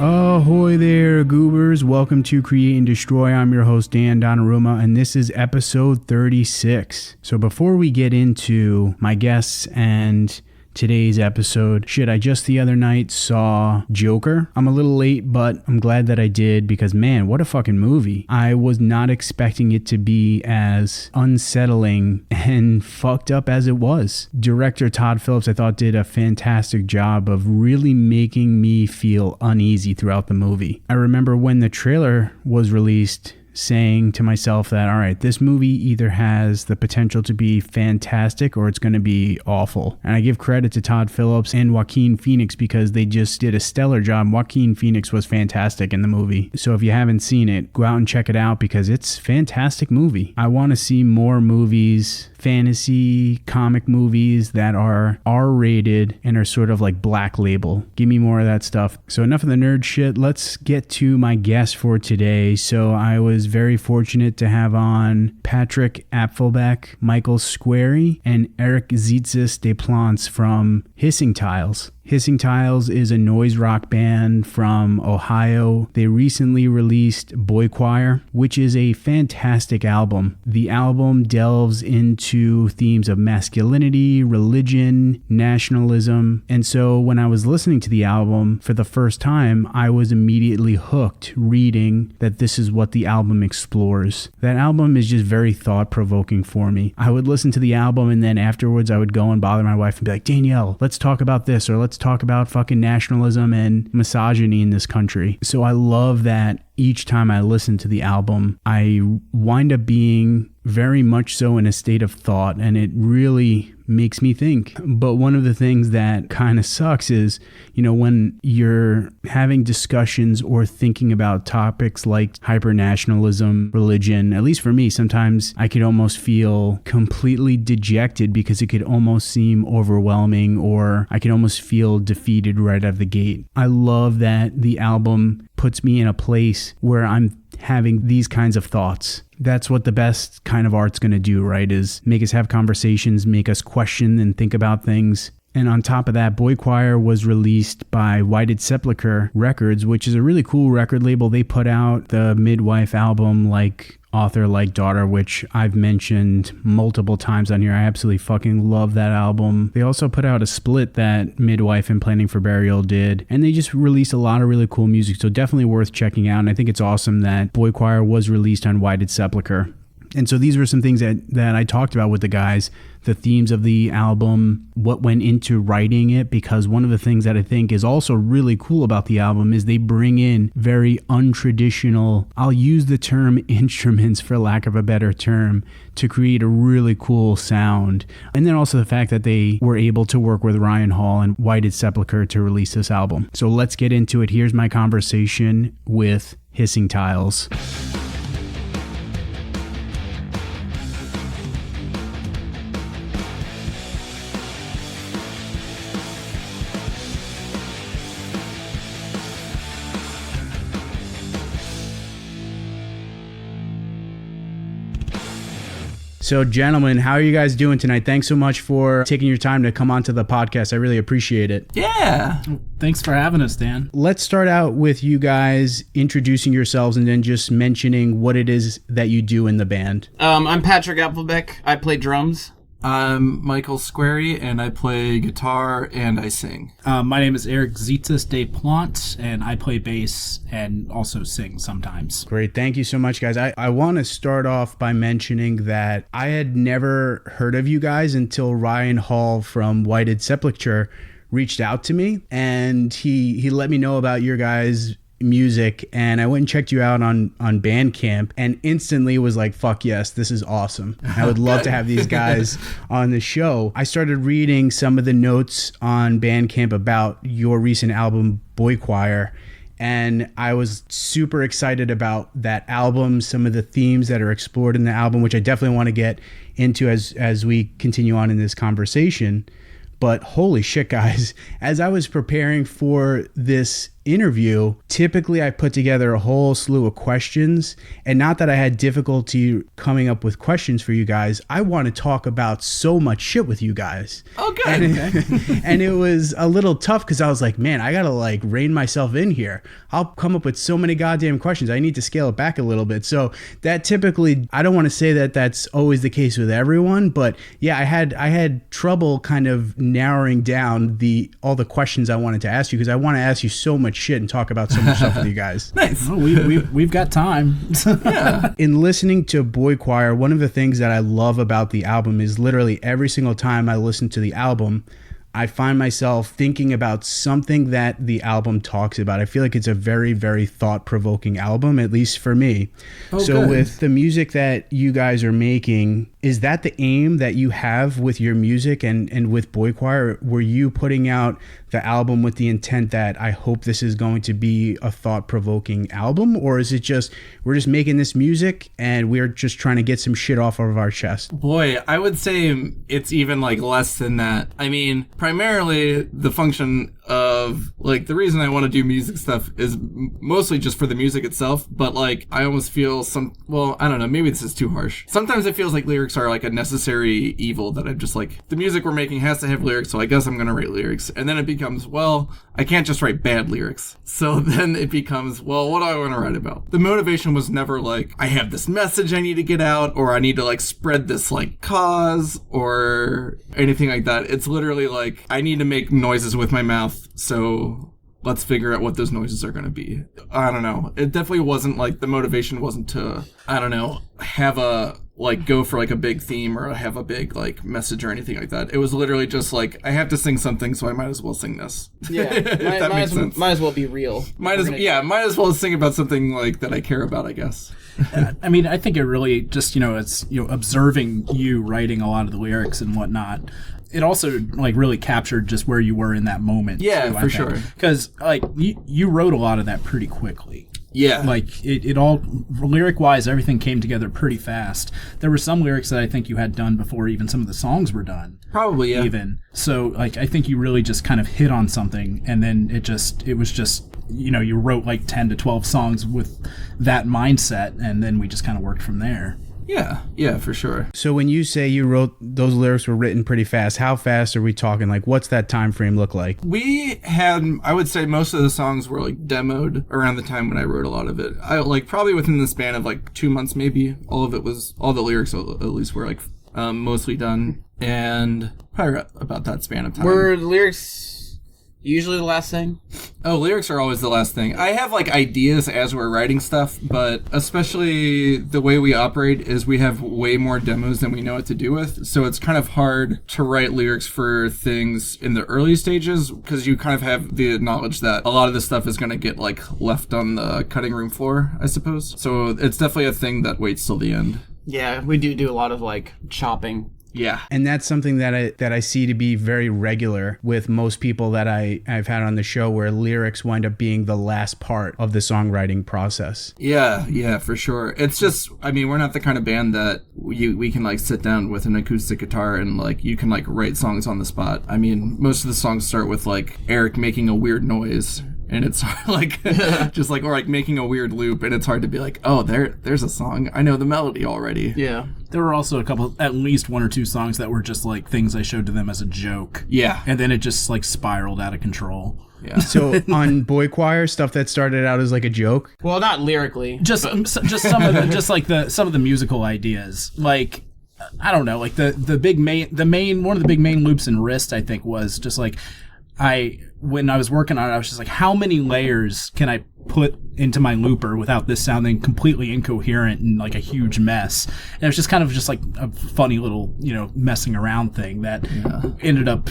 Ahoy there, goobers. Welcome to Create and Destroy. I'm your host, Dan Donnarumma, and this is episode 36. So before we get into my guests and today's episode, I just the other night saw Joker. I'm a little late, but I'm glad that I did because, man, what a fucking movie. I was not expecting it to be as unsettling and fucked up as it was. Director Todd Phillips, I thought, did a fantastic job of really making me feel uneasy throughout the movie. I remember when the trailer was released, saying to myself that, all right, this movie either has the potential to be fantastic or it's going to be awful. And I give credit to Todd Phillips and Joaquin Phoenix because they just did a stellar job. Joaquin Phoenix was fantastic in the movie. So if you haven't seen it, go out and check it out because it's a fantastic movie. I want to see more movies, fantasy comic movies that are R-rated and are sort of like Black Label. Give me more of that stuff. So enough of the nerd shit. Let's get to my guest for today. So I was very fortunate to have on Patrick Apfelbeck, Michael Squeri, and Erik Ziedses from Hissing Tiles. Hissing Tiles is a noise rock band from Ohio. They recently released Boychoir, which is a fantastic album. The album delves into themes of masculinity, religion, nationalism. And so when I was listening to the album for the first time, I was immediately hooked reading that this is what the album explores. That album is just very thought-provoking for me. I would listen to the album and then afterwards I would go and bother my wife and be like, Danielle, let's talk about this, or let's talk about fucking nationalism and misogyny in this country. So I love that each time I listen to the album, I wind up being very much so in a state of thought, and it really makes me think. But one of the things that kind of sucks is, when you're having discussions or thinking about topics like hyper-nationalism, religion, at least for me, sometimes I could almost feel completely dejected because it could almost seem overwhelming, or I could almost feel defeated right out of the gate. I love that the album puts me in a place where I'm having these kinds of thoughts. That's what the best kind of art's going to do, right? Is make us have conversations, make us question and think about things. And on top of that, Boychoir was released by Sepulchre Records, which is a really cool record label. They put out the Midwife album, Like Author Like Daughter, which I've mentioned multiple times on here. I absolutely fucking love that album. They also put out a split that Midwife and Planning for Burial did, and they just released a lot of really cool music, so definitely worth checking out. And I think it's awesome that Boychoir was released on Sepulchre. And so these were some things that I talked about with the guys, the themes of the album, what went into writing it, because one of the things that I think is also really cool about the album is they bring in very untraditional, I'll use the term instruments for lack of a better term, to create a really cool sound. And then also the fact that they were able to work with Ryan Hall and Sepulchre to release this album. So let's get into it. Here's my conversation with Hissing Tiles. So, gentlemen, how are you guys doing tonight? Thanks so much for taking your time to come onto the podcast. I really appreciate it. Yeah. Thanks for having us, Dan. Let's start out with you guys introducing yourselves and then just mentioning what it is that you do in the band. I'm Patrick Apfelbeck. I play drums. I'm Michael Squeri, and I play guitar and I sing. My name is Erik Ziedses, and I play bass and also sing sometimes. Great. Thank you so much, guys. I want to start off by mentioning that I had never heard of you guys until Ryan Hall from Sepulchre reached out to me, and he let me know about your guys' music, and I went and checked you out on Bandcamp and instantly was like, fuck yes, this is awesome. I would love to have these guys on the show. I started reading some of the notes on Bandcamp about your recent album Boychoir, and I was super excited about that album, some of the themes that are explored in the album, which I definitely want to get into as we continue on in this conversation. But holy shit, guys, as I was preparing for this interview, typically I put together a whole slew of questions, and not that I had difficulty coming up with questions for you guys. I want to talk about so much shit with you guys. Oh, good. And it was a little tough because I was like, man, I gotta like rein myself in here. I'll come up with so many goddamn questions. I need to scale it back a little bit. So that typically, I don't want to say that that's always the case with everyone, but yeah, I had trouble kind of narrowing down all the questions I wanted to ask you, because I want to ask you so much shit and talk about so much stuff with you guys. Nice. Well, we've got time. Yeah. In listening to Boychoir, one of the things that I love about the album is literally every single time I listen to the album, I find myself thinking about something that the album talks about. I feel like it's a very, very thought-provoking album, at least for me. Oh, so good. with the music that you guys are making, is that the aim that you have with your music and with Boychoir? Were you putting out the album with the intent that I hope this is going to be a thought-provoking album? Or is it just, we're just making this music and we're just trying to get some shit off of our chest? Boy, I would say it's even like less than that. I mean, primarily the function of like the reason I want to do music stuff is mostly just for the music itself, but like I almost feel I don't know, maybe this is too harsh. Sometimes it feels like lyrics are like a necessary evil, that I'm just like, the music we're making has to have lyrics, so I guess I'm gonna write lyrics. And then it becomes, well, I can't just write bad lyrics. So then it becomes, well, what do I want to write about? The motivation was never like, I have this message I need to get out, or I need to like spread this like cause or anything like that. It's literally like, I need to make noises with my mouth, so let's figure out what those noises are going to be. I don't know. It definitely wasn't like, the motivation wasn't to, I don't know, have a, like, go for like a big theme or have a big like message or anything like that. It was literally just like, I have to sing something, so I might as well sing this. Yeah, If that makes sense. might as well be real. Might as well sing about something like that I care about, I guess. I mean, I think it really just, it's, observing you writing a lot of the lyrics and whatnot. It also like really captured just where you were in that moment. Yeah, for sure. Because like you wrote a lot of that pretty quickly. Yeah. Like it all, lyric wise, everything came together pretty fast. There were some lyrics that I think you had done before even some of the songs were done. Probably, yeah. Even. So like I think you really just kind of hit on something, and then it was just you wrote like 10 to 12 songs with that mindset, and then we just kind of worked from there. Yeah, for sure. So when you say you wrote, those lyrics were written pretty fast, how fast are we talking? Like, what's that time frame look like? We had, I would say most of the songs were like demoed around the time when I wrote a lot of it. I like probably within the span of like 2 months maybe, all the lyrics at least were like mostly done, and probably about that span of time. Were the lyrics usually the last thing? Oh, lyrics are always the last thing. I have like ideas as we're writing stuff, but especially the way we operate is we have way more demos than we know what to do with. So it's kind of hard to write lyrics for things in the early stages, because you kind of have the knowledge that a lot of this stuff is going to get like left on the cutting room floor, I suppose. So it's definitely a thing that waits till the end. Yeah, we do a lot of like chopping. Yeah. And that's something that I see to be very regular with most people that I've had on the show, where lyrics wind up being the last part of the songwriting process. Yeah, for sure. It's just, I mean, we're not the kind of band that we can like sit down with an acoustic guitar and like you can like write songs on the spot. I mean, most of the songs start with like Erik making a weird noise, and it's like just like, or like making a weird loop, and it's hard to be like, oh, there's a song, I know the melody already. Yeah. There were also at least 1 or 2 songs that were just like things I showed to them as a joke. Yeah. And then it just like spiraled out of control. Yeah. So on Boychoir, stuff that started out as like a joke. Well, not lyrically. Just some of the some of the musical ideas. Like, I don't know, like one of the big main loops in Wrist, I think, was just like, when I was working on it, I was just like, how many layers can I put into my looper without this sounding completely incoherent and like a huge mess? And it was just kind of just like a funny little, messing around thing that ended up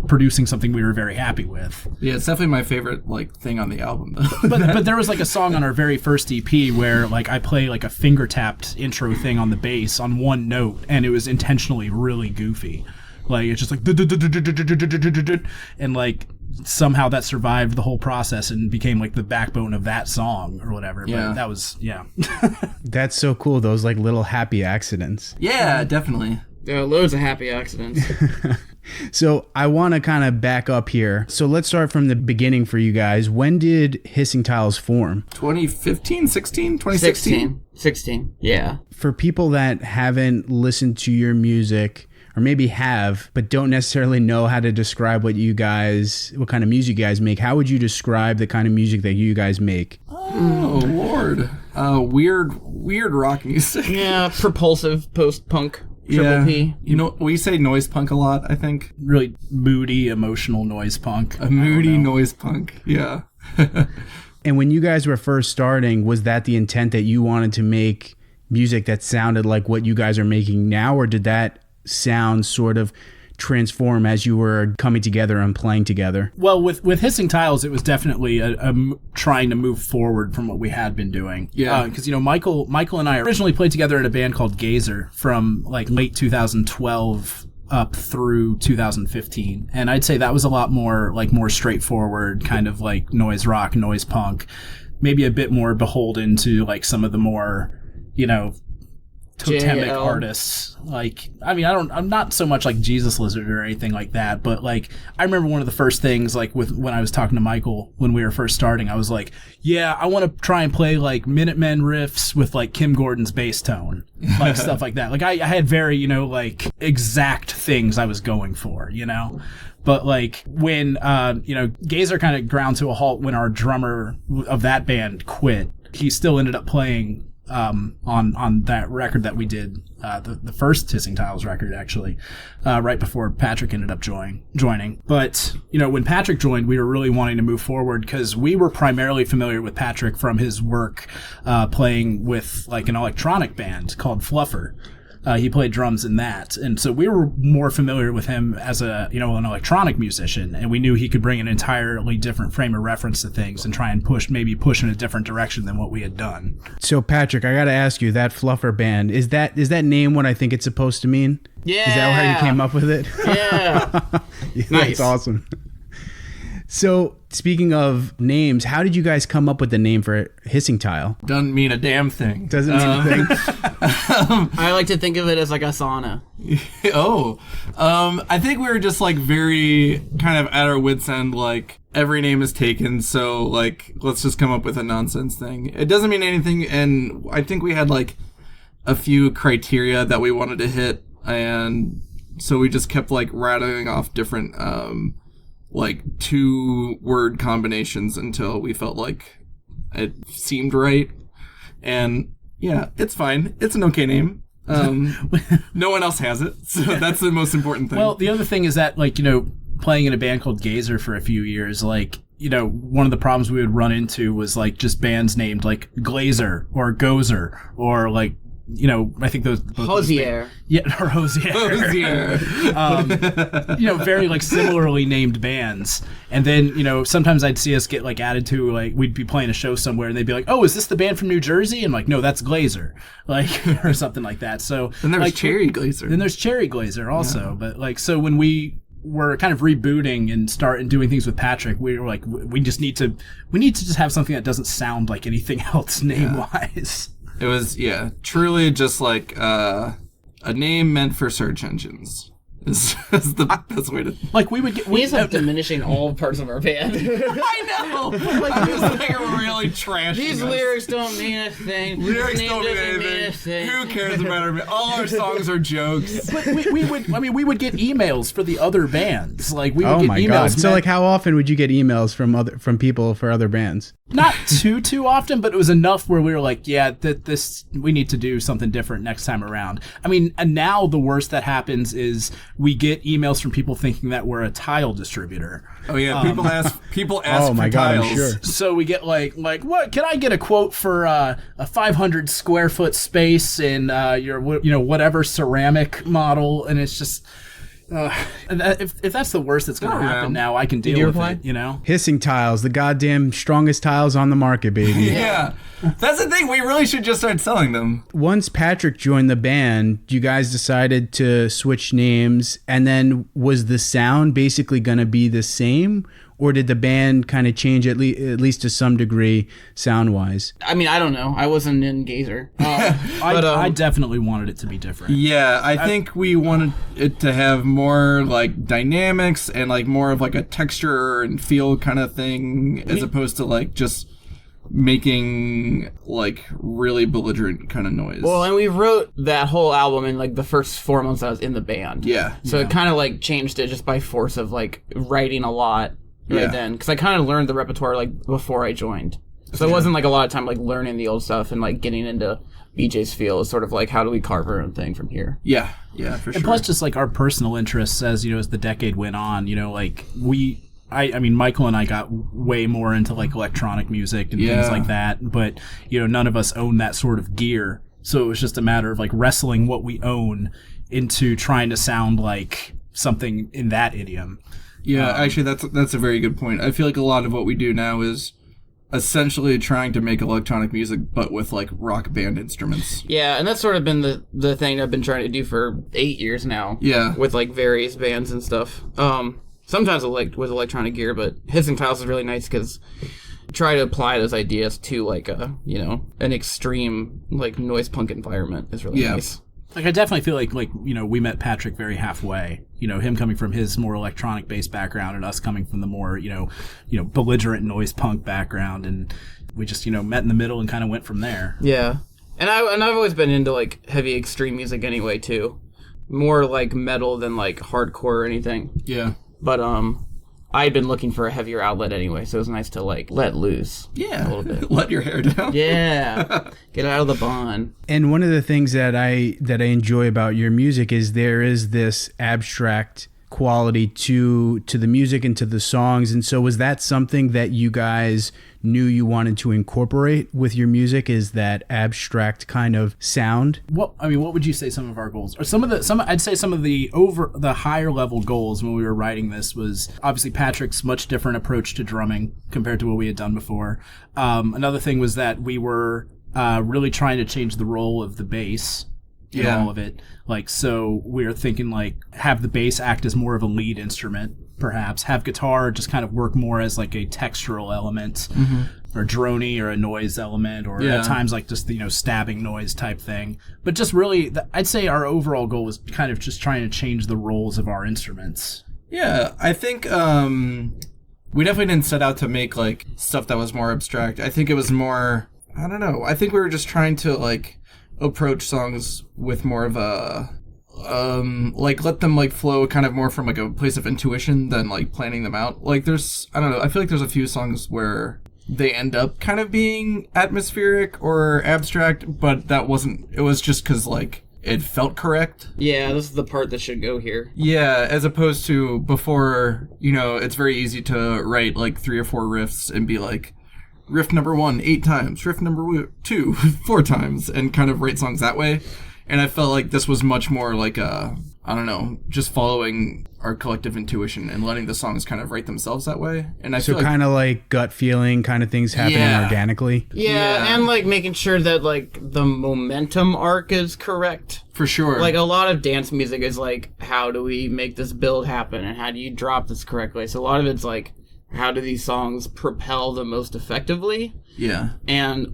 producing something we were very happy with. Yeah, it's definitely my favorite like thing on the album. but there was like a song on our very first EP where like I play like a finger tapped intro thing on the bass on one note, and it was intentionally really goofy. Like, it's just like, and like somehow that survived the whole process and became like the backbone of that song or whatever. Yeah. But that was, That's so cool. Those like little happy accidents. Yeah, definitely. There are loads of happy accidents. So I want to kind of back up here. So let's start from the beginning for you guys. When did Hissing Tiles form? 2015, 16, 2016? 16. Yeah. For people that haven't listened to your music, or maybe have, but don't necessarily know how to describe what kind of music you guys make, how would you describe the kind of music that you guys make? Oh, Lord. Weird rock music. Yeah, propulsive post-punk. Triple P. You know, we say noise punk a lot, I think. Really moody, emotional noise punk. A moody noise punk, yeah. And when you guys were first starting, was that the intent that you wanted to make music that sounded like what you guys are making now, or did that sound sort of transform as you were coming together and playing together? Well, with Hissing Tiles, it was definitely trying to move forward from what we had been doing. Yeah. Because, Michael and I originally played together in a band called Gazer from like late 2012 up through 2015. And I'd say that was a lot more straightforward, kind of like noise rock, noise punk, maybe a bit more beholden to like some of the more, totemic artists. Like, I'm not so much like Jesus Lizard or anything like that, but like I remember one of the first things like when I was talking to Michael when we were first starting, I was like, yeah, I want to try and play like Minutemen riffs with like Kim Gordon's bass tone, like stuff like that. Like I had very, like exact things I was going for, But like when Gazer kind of ground to a halt when our drummer of that band quit, he still ended up playing on that record that we did, the first Hissing Tiles record, actually, right before Patrick ended up joining. But, when Patrick joined, we were really wanting to move forward because we were primarily familiar with Patrick from his work playing with like an electronic band called Fluffer. He played drums in that. And so we were more familiar with him as an electronic musician, and we knew he could bring an entirely different frame of reference to things and try and push in a different direction than what we had done. So Patrick, I got to ask you, that Fluffer band, is that name what I think it's supposed to mean? Yeah. Is that how you came up with it? Yeah. Yeah, Nice. That's awesome. So, speaking of names, how did you guys come up with the name for Hissing Tile? Doesn't mean a damn thing. Doesn't mean a thing. I like to think of it as like a sauna. I think we were just like very kind of at our wits' end, like every name is taken, so like let's just come up with a nonsense thing. It doesn't mean anything, and I think we had like a few criteria that we wanted to hit, and so we just kept like rattling off different like 2-word combinations until we felt like it seemed right. And yeah, it's fine. It's an okay name. No one else has it, so that's the most important thing. Well, the other thing is that, like, playing in a band called Gazer for a few years, like, one of the problems we would run into was, like, just bands named, like, Glazer or Gozer or, like, I think those... Hosier. Yeah, or Hosier. Very, like, similarly named bands. And then, sometimes I'd see us get, like, added to, like, we'd be playing a show somewhere, and they'd be like, oh, is this the band from New Jersey? And I'm like, no, that's Glazer. Like, or something like that. So... Then there's like, Cherry Glazer. Then there's Cherry Glazer also. Yeah. But, like, so when we were kind of rebooting and starting doing things with Patrick, we were like, we need to just have something that doesn't sound like anything else name-wise. It was, truly just like a name meant for search engines. Is the best way to... Like, we would get... He's like diminishing all parts of our band. I know! I'm just like really trashing These us. lyrics don't mean a thing. Lyrics Name don't mean doesn't anything. Who cares about our... All our songs are jokes. But we would get emails for the other bands. Like, we would Oh get my emails. God. So, like, how often would you get emails from people for other bands? Not too often, but it was enough where we were like, yeah, we need to do something different next time around. I mean, and now the worst that happens is we get emails from people thinking that we're a tile distributor. Oh yeah, people ask Oh my for God, I'm tiles. sure. So we get like what? Can I get a quote for a 500 square foot space in your whatever ceramic model? And it's just. If that's the worst that's going to happen now, I can deal with it, Hissing Tiles, the goddamn strongest tiles on the market, baby. Yeah. That's the thing. We really should just start selling them. Once Patrick joined the band, you guys decided to switch names, and then was the sound basically going to be the same, or did the band kind of change at least to some degree sound-wise? I mean, I don't know. I wasn't in Gazer. I definitely wanted it to be different. Yeah, I think we wanted it to have more like dynamics and like more of like a texture and feel kind of thing, as opposed to like just making like really belligerent kind of noise. Well, and we wrote that whole album in like the first 4 months I was in the band. Yeah. So it kind of like changed it just by force of like writing a lot right then. Because I kind of learned the repertoire like before I joined. So it wasn't like a lot of time like learning the old stuff and like getting into BJ's feel. It's sort of like, how do we carve our own thing from here? Yeah, for sure. And plus just like our personal interests as the decade went on, like I mean, Michael and I got way more into like electronic music and things like that, but none of us owned that sort of gear. So it was just a matter of like wrestling what we own into trying to sound like something in that idiom. Yeah, actually, that's a very good point. I feel like a lot of what we do now is essentially trying to make electronic music, but with like rock band instruments. Yeah, and that's sort of been the thing I've been trying to do for 8 years now. Yeah, with like various bands and stuff. Sometimes with electronic gear, but Hissing Tiles is really nice because try to apply those ideas to like an extreme like noise punk environment is really nice. Like I definitely feel like we met Patrick very halfway. Him coming from his more electronic based background and us coming from the more belligerent noise punk background, and we just met in the middle and kind of went from there. Yeah, and I've always been into like heavy extreme music anyway too, more like metal than like hardcore or anything. Yeah. But I'd been looking for a heavier outlet anyway, so it was nice to like let loose. Yeah, a little bit. Let your hair down. Yeah, get out of the bond. And one of the things that I enjoy about your music is there is this abstract quality to the music and to the songs. And so was that something that you guys knew you wanted to incorporate with your music, is that abstract kind of sound? What would you say some of our goals, or I'd say some of the higher level goals when we were writing this was obviously Patrick's much different approach to drumming compared to what we had done before. Another thing was that we were really trying to change the role of the bass in all of it. Like, so we're thinking like have the bass act as more of a lead instrument, perhaps have guitar just kind of work more as like a textural element, or droney or a noise element, or at times like just the stabbing noise type thing. But just really, I'd say our overall goal was kind of just trying to change the roles of our instruments. Yeah, I think we definitely didn't set out to make like stuff that was more abstract. I think it was more, I don't know, I think we were just trying to like approach songs with more of a like let them like flow kind of more from like a place of intuition than like planning them out. Like there's, I don't know, I feel like there's a few songs where they end up kind of being atmospheric or abstract, but that wasn't, it was just because like it felt correct. Yeah, this is the part that should go here. Yeah, as opposed to before, it's very easy to write like 3 or 4 riffs and be like, riff number 1 8 times, riff number 2 4 times, and kind of write songs that way. And I felt like this was much more like I don't know, just following our collective intuition and letting the songs kind of write themselves that way. And I feel kind of like gut feeling kind of things happening organically. Yeah, and like making sure that like the momentum arc is correct. For sure. Like a lot of dance music is like, how do we make this build happen, and how do you drop this correctly? So a lot of it's like, how do these songs propel the most effectively? Yeah.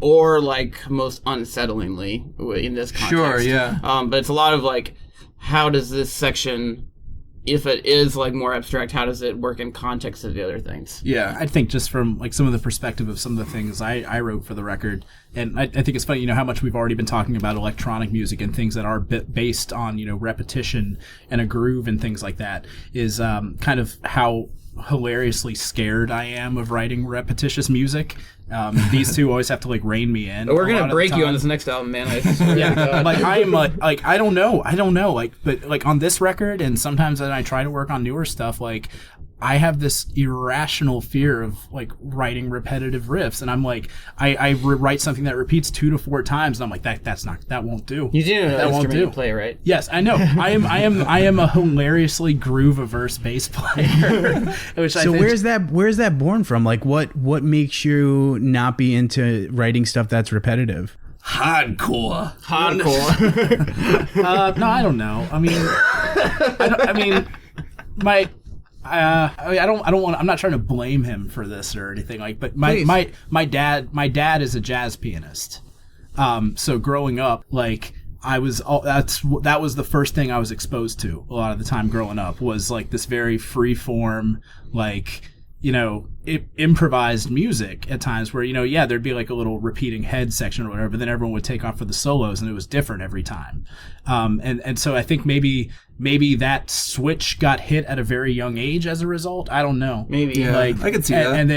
Or like most unsettlingly in this context. Sure, yeah. But it's a lot of like, how does this section, if it is like more abstract, how does it work in context of the other things? Yeah. I think just from like some of the perspective of some of the things I wrote for the record, and I think it's funny, how much we've already been talking about electronic music and things that are based on, repetition and a groove and things like that, is kind of how hilariously scared I am of writing repetitious music. These two always have to like rein me in. We're gonna break you on this next album, man. I swear to God. Like I am like I don't know, like, but like on this record, and sometimes when I try to work on newer stuff, like I have this irrational fear of like writing repetitive riffs, and I'm like, I write something that repeats 2 to 4 times, and I'm like, that won't do. You do know that instrument won't do. you play, right? Yes, I know. I am a hilariously groove-averse bass player. Which I think, where's that born from? Like, what makes you not be into writing stuff that's repetitive? Hardcore. No, I don't know. I mean, I'm not trying to blame him for this or anything but my dad is a jazz pianist. So growing up, like that was the first thing I was exposed to a lot of the time growing up, was like this very free form, like, you know, improvised music at times where, you know, yeah, there'd be like a little repeating head section or whatever, but then everyone would take off for the solos and it was different every time. And so I think maybe that switch got hit at a very young age as a result. I don't know. Maybe. Yeah, like, I could see that. And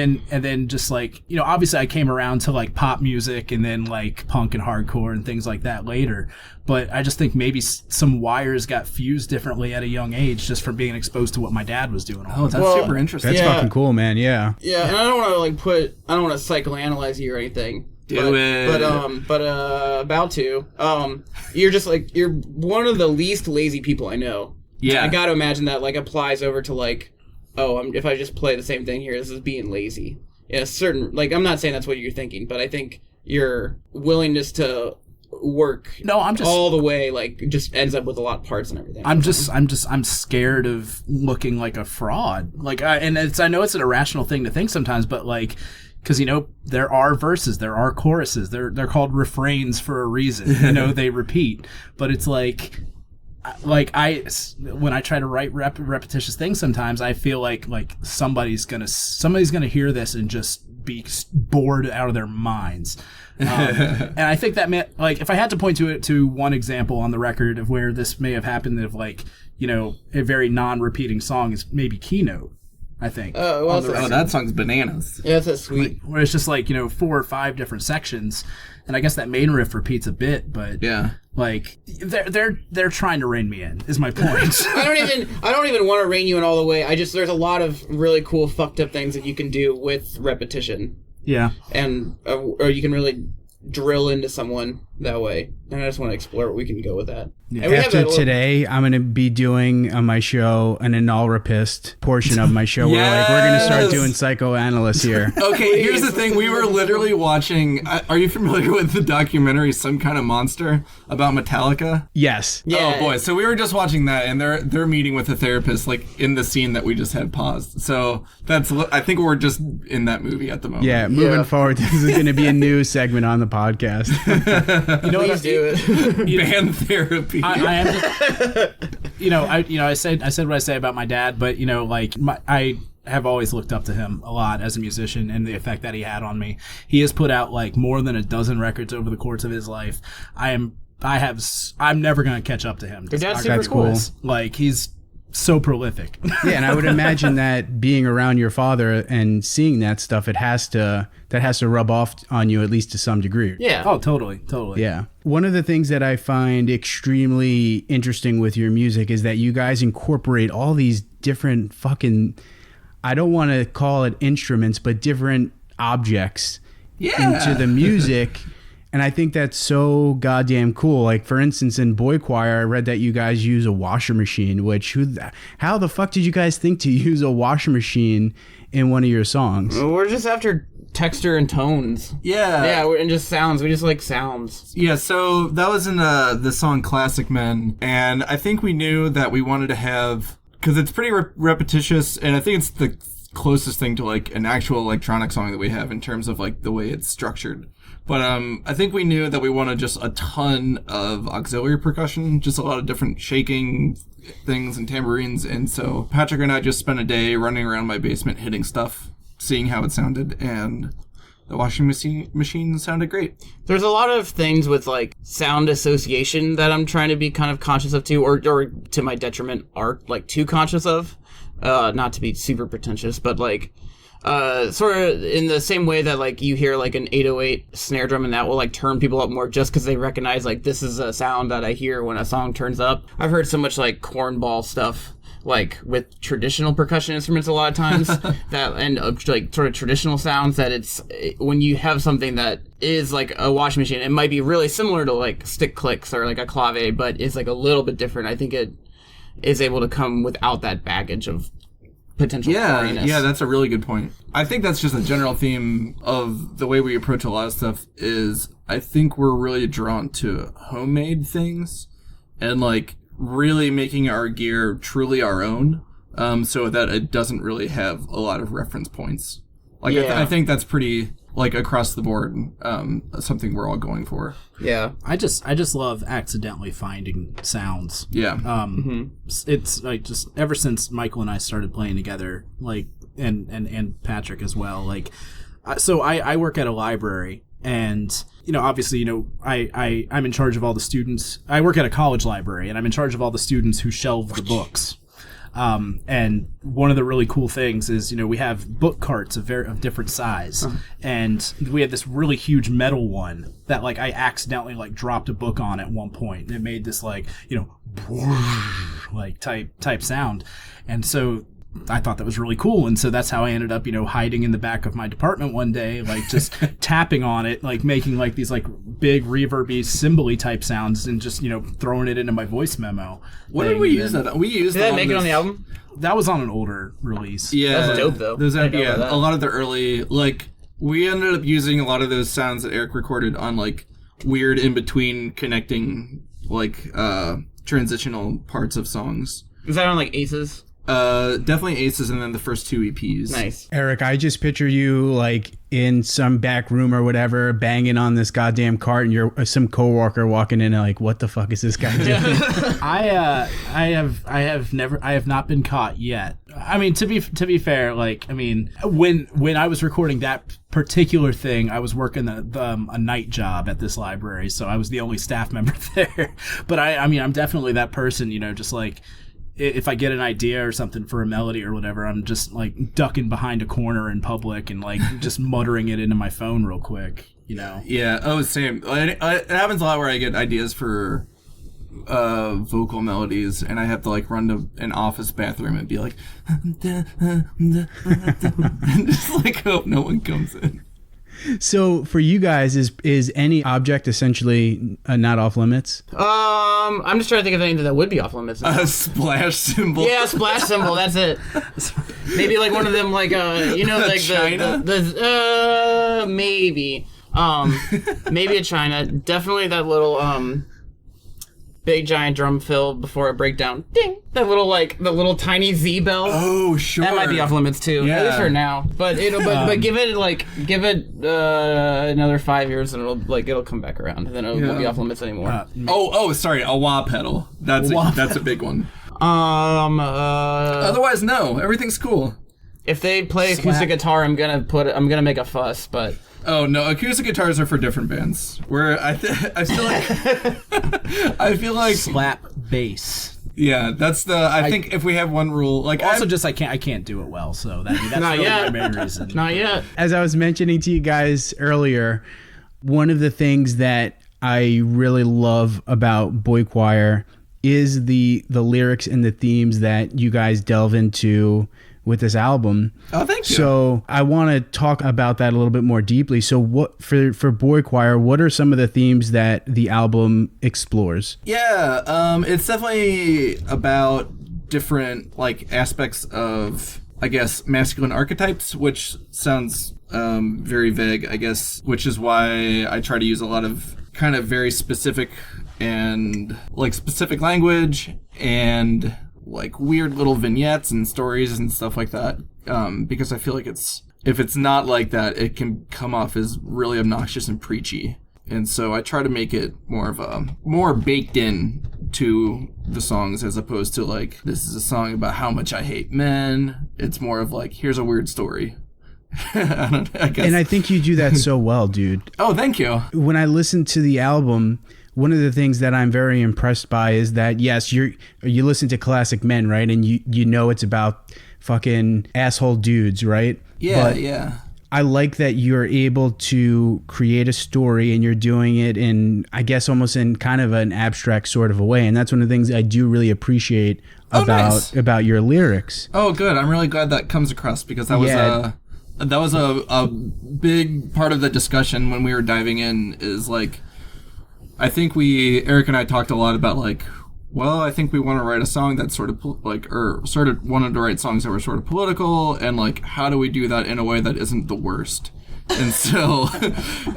then just like, you know, obviously I came around to like pop music and then like punk and hardcore and things like that later. But I just think maybe some wires got fused differently at a young age just from being exposed to what my dad was doing. Oh, that's super interesting. That's fucking cool, man. Yeah. Yeah, and I don't want to I don't want to psychoanalyze you or anything. Do it. But about to. You're just like, you're one of the least lazy people I know. Yeah. I got to imagine that like applies over to like, if I just play the same thing here, this is being lazy. In a certain, like, I'm not saying that's what you're thinking, but I think your willingness to work all the way, like, just ends up with a lot of parts and everything. I'm scared of looking like a fraud. Like, I know it's an irrational thing to think sometimes, but like, because, you know, there are verses, there are choruses, they're called refrains for a reason. You know, they repeat, but it's like when I try to write repetitious things, sometimes I feel like somebody's gonna hear this and just be bored out of their minds. And I think that meant, like, if I had to point to one example on the record of where this may have happened, of like, you know, a very non-repeating song, is maybe Keynote. I think. That song's bananas. Yeah, that's sweet. Where it's just like, you know, 4 or 5 different sections, and I guess that main riff repeats a bit, but yeah, like they're trying to rein me in, is my point. I don't even want to rein you in all the way. There's a lot of really cool fucked up things that you can do with repetition. Yeah, and or you can really drill into someone that way, and I just want to explore what we can go with that. Yeah. After today, I'm going to be doing on my show an analrapist portion of my show. Yes! We're going to start doing psychoanalysts here. Okay, here's the thing. We were literally watching, are you familiar with the documentary Some Kind of Monster about Metallica? Yes. Yeah. Oh boy, so we were just watching that, and they're meeting with a therapist, like, in the scene that we just had paused. So I think we're just in that movie at the moment. Yeah, moving forward, this is going to be a new segment on the podcast. You know, Please do it. Band therapy. I am just, I said what I say about my dad, but, you know, like, I have always looked up to him a lot as a musician and the effect that he had on me. He has put out like more than a dozen records over the course of his life. I'm never going to catch up to him. Your dad's super cool. Like, he's so prolific. Yeah, and I would imagine that being around your father and seeing that stuff, that has to rub off on you, at least to some degree. Yeah. Oh, totally. Yeah. One of the things that I find extremely interesting with your music is that you guys incorporate all these different fucking, I don't want to call it instruments, but different objects into the music. And I think that's so goddamn cool. Like, for instance, in Boychoir, I read that you guys use a washer machine, which how the fuck did you guys think to use a washer machine in one of your songs? We're just after texture and tones. Yeah, and just sounds. We just like sounds. Yeah, so that was in the song Classic Men, and I think we knew that we wanted to have, because it's pretty repetitious, and I think it's the closest thing to like an actual electronic song that we have in terms of like the way it's structured. But I think we knew that we wanted just a ton of auxiliary percussion, just a lot of different shaking things and tambourines. And so Patrick and I just spent a day running around my basement hitting stuff, seeing how it sounded, and the washing machine sounded great. There's a lot of things with like sound association that I'm trying to be kind of conscious of too, or to my detriment, are like too conscious of. Not to be super pretentious, but like sort of in the same way that like you hear like an 808 snare drum and that will like turn people up more just because they recognize like this is a sound that I hear when a song turns up. I've heard so much like cornball stuff like with traditional percussion instruments a lot of times that and like sort of traditional sounds that it's when you have something that is like a washing machine, it might be really similar to like stick clicks or like a clave, but it's like a little bit different. I think it is able to come without that baggage of potential corniness. Yeah, that's a really good point. I think that's just a general theme of the way we approach a lot of stuff is I think we're really drawn to homemade things and like really making our gear truly our own. so that it doesn't really have a lot of reference points. Like, Yeah. I think that's pretty, like, across the board, something we're all going for. Yeah. I just love accidentally finding sounds. Yeah. It's like just ever since Michael and I started playing together, like, and Patrick as well. Like, so I work at a library, and obviously, I'm in charge of all the students. I work at a college library, and I'm in charge of all the students who shelve the books. And one of the really cool things is, we have book carts of different size, and we had this really huge metal one that, like, I accidentally, like, dropped a book on at one point. It made this, like, like type sound, and so I thought that was really cool, and so that's how I ended up, hiding in the back of my department one day, like, just tapping on it, like, making, like, these, like, big reverby cymbal-y type sounds, and just, throwing it into my voice memo. What did we use that? We used. Did that make it on the album? That was on an older release. Yeah, That's dope, though. Those I didn't know yeah, about that. a lot of the early, like, we ended up using a lot of those sounds that Eric recorded on, like, weird in between connecting, like, transitional parts of songs. Is that on, like, Aces? Definitely Aces, and then the first 2 EPs. Nice. Eric, I just picture you like in some back room or whatever, banging on this goddamn cart, and you're some coworker walking in and like, what the fuck is this guy doing? I have not been caught yet. I mean, to be fair, like, I mean, when I was recording that particular thing, I was working a night job at this library, so I was the only staff member there. But I mean, I'm definitely that person, just like, if I get an idea or something for a melody or whatever, I'm just like ducking behind a corner in public and like just muttering it into my phone real quick, Yeah. Oh, same. It happens a lot where I get ideas for vocal melodies, and I have to like run to an office bathroom and be like, and just like hope no one comes in. So for you guys, is any object essentially not off limits? I'm just trying to think of anything that would be off limits. A splash cymbal. Yeah, splash cymbal. That's it. Maybe like one of them, like like China? maybe maybe a China. Definitely that little big giant drum fill before a breakdown. Ding. That little the little tiny Z bell. Oh, sure. That might be off limits too. Yeah. At least for now. But but give it another 5 years and it'll come back around. And then it won't be off limits anymore. Sorry, a wah pedal. That's a big one. Otherwise, no. Everything's cool. If they play acoustic guitar, I'm gonna make a fuss, but. Oh no, acoustic guitars are for different bands. Where I feel like I feel like slap bass. Yeah, that's I think if we have one rule, like also I can't do it well, so that's not really yet. my main reason. Not yet. As I was mentioning to you guys earlier, one of the things that I really love about Boychoir is the lyrics and the themes that you guys delve into with this album. Oh, thank you. So I want to talk about that a little bit more deeply. So what for Boychoir, what are some of the themes that the album explores? Yeah, it's definitely about different like aspects of, I guess, masculine archetypes, which sounds very vague, I guess, which is why I try to use a lot of kind of very specific and like specific language and like weird little vignettes and stories and stuff like that, because I feel like if it's not like that, it can come off as really obnoxious and preachy. And so I try to make it more baked in to the songs, as opposed to like, this is a song about how much I hate men. It's more of like, here's a weird story. I guess. And I think you do that so well, dude. Oh, thank you. When I listen to the album, one of the things that I'm very impressed by is that, yes, you listen to Classic Men, right? And you know it's about fucking asshole dudes, right? Yeah, but yeah. I like that you're able to create a story and you're doing it in, I guess, almost in kind of an abstract sort of a way. And that's one of the things I do really appreciate about your lyrics. Oh, good. I'm really glad that comes across, because that was a big part of the discussion when we were diving in, is like, I think Eric and I talked a lot about like, well, I think we want to write a song that's sort of wanted to write songs that were sort of political, and like, how do we do that in a way that isn't the worst? And so,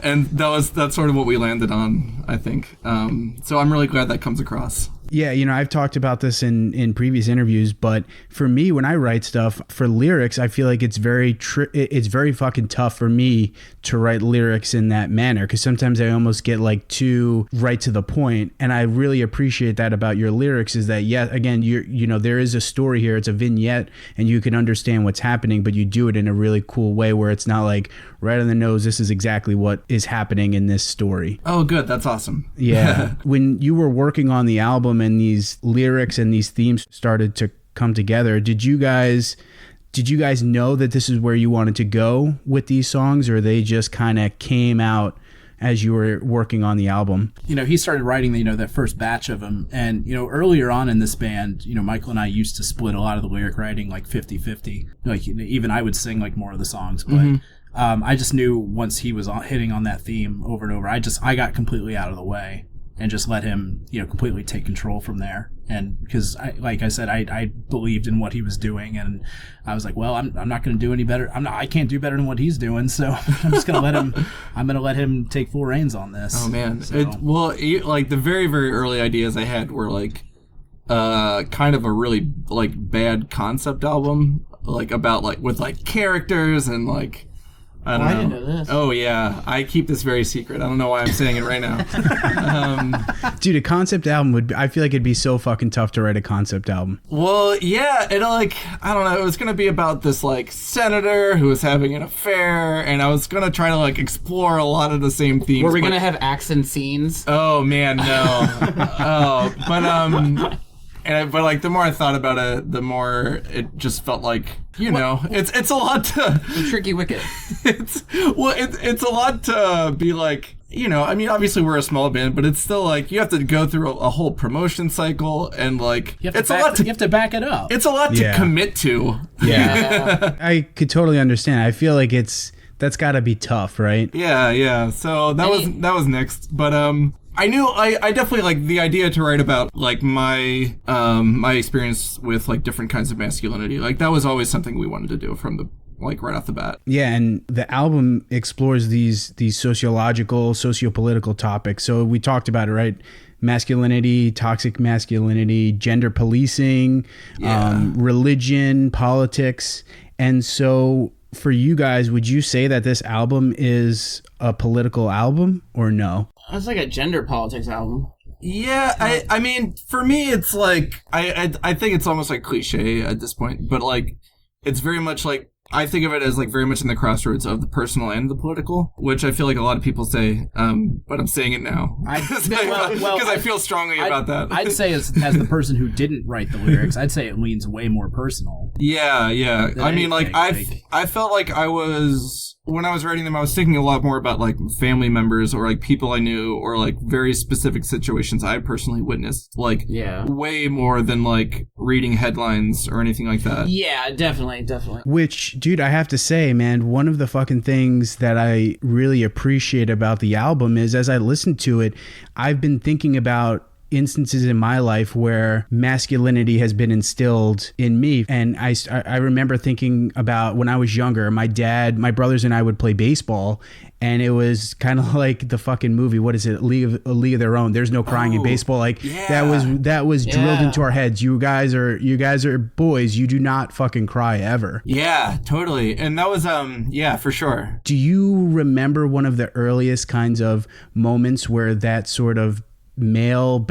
and that's sort of what we landed on, I think. So I'm really glad that comes across. Yeah, I've talked about this in previous interviews, but for me, when I write stuff for lyrics, I feel like it's very fucking tough for me to write lyrics in that manner, because sometimes I almost get like too right to the point, and I really appreciate that about your lyrics, is that, yeah, again, there is a story here, it's a vignette, and you can understand what's happening, but you do it in a really cool way where it's not like right on the nose, this is exactly what is happening in this story. Oh, good. That's awesome. Yeah. When you were working on the album and these lyrics and these themes started to come together, did you guys know that this is where you wanted to go with these songs, or they just kind of came out as you were working on the album? He started writing, that first batch of them. And, earlier on in this band, Michael and I used to split a lot of the lyric writing like 50-50. Like, even I would sing like more of the songs, but I just knew once he was hitting on that theme over and over, I got completely out of the way and just let him, completely take control from there. And because, like I said, I believed in what he was doing, and I was like, well, I'm not going to do any better. I can't do better than what he's doing, so I'm just going to let him take full reins on this. Oh man, so. Like the very, very early ideas I had were like, kind of a really like bad concept album, like about like with like characters and like. I didn't know this. Oh, yeah. I keep this very secret. I don't know why I'm saying it right now. Dude, a concept album I feel like it'd be so fucking tough to write a concept album. Well, yeah. I don't know. It was going to be about this, like, senator who was having an affair, and I was going to try to, like, explore a lot of the same themes. Were we going to have acts and scenes? Oh, man, no. But like the more I thought about it, the more it just felt like it's a lot to the tricky wicket. It's a lot to be like, I mean, obviously we're a small band, but it's still like you have to go through a whole promotion cycle, and like you have to back it up. It's a lot to commit to. Yeah. I could totally understand. I feel like that's got to be tough, right? Yeah. So that was next, but I definitely like the idea to write about like my experience with like different kinds of masculinity. Like that was always something we wanted to do from the like right off the bat. Yeah, and the album explores these sociological, sociopolitical topics. So we talked about it, right? Masculinity, toxic masculinity, gender policing, religion, politics. And so for you guys, would you say that this album is a political album or no? It's like a gender politics album. Yeah, I mean, for me, it's like, I think it's almost like cliche at this point, but like, it's very much like, I think of it as like very much in the crossroads of the personal and the political, which I feel like a lot of people say, but I'm saying it now. Because I feel strongly about that. I'd say as the person who didn't write the lyrics, I'd say it leans way more personal. Yeah. I mean, like, I felt like when I was writing them, I was thinking a lot more about like family members or like people I knew or like very specific situations I personally witnessed, like way more than like reading headlines or anything like that. Yeah, definitely. Which, dude, I have to say, man, one of the fucking things that I really appreciate about the album is as I listen to it, I've been thinking about instances in my life where masculinity has been instilled in me. And I remember thinking about when I was younger, my brothers and I would play baseball, and it was kind of like the fucking movie. What is it? A League of Their Own. There's no crying in baseball. Like that was drilled into our heads. You guys are boys. You do not fucking cry ever. Yeah, totally. And that was for sure. Do you remember one of the earliest kinds of moments where that sort of masculine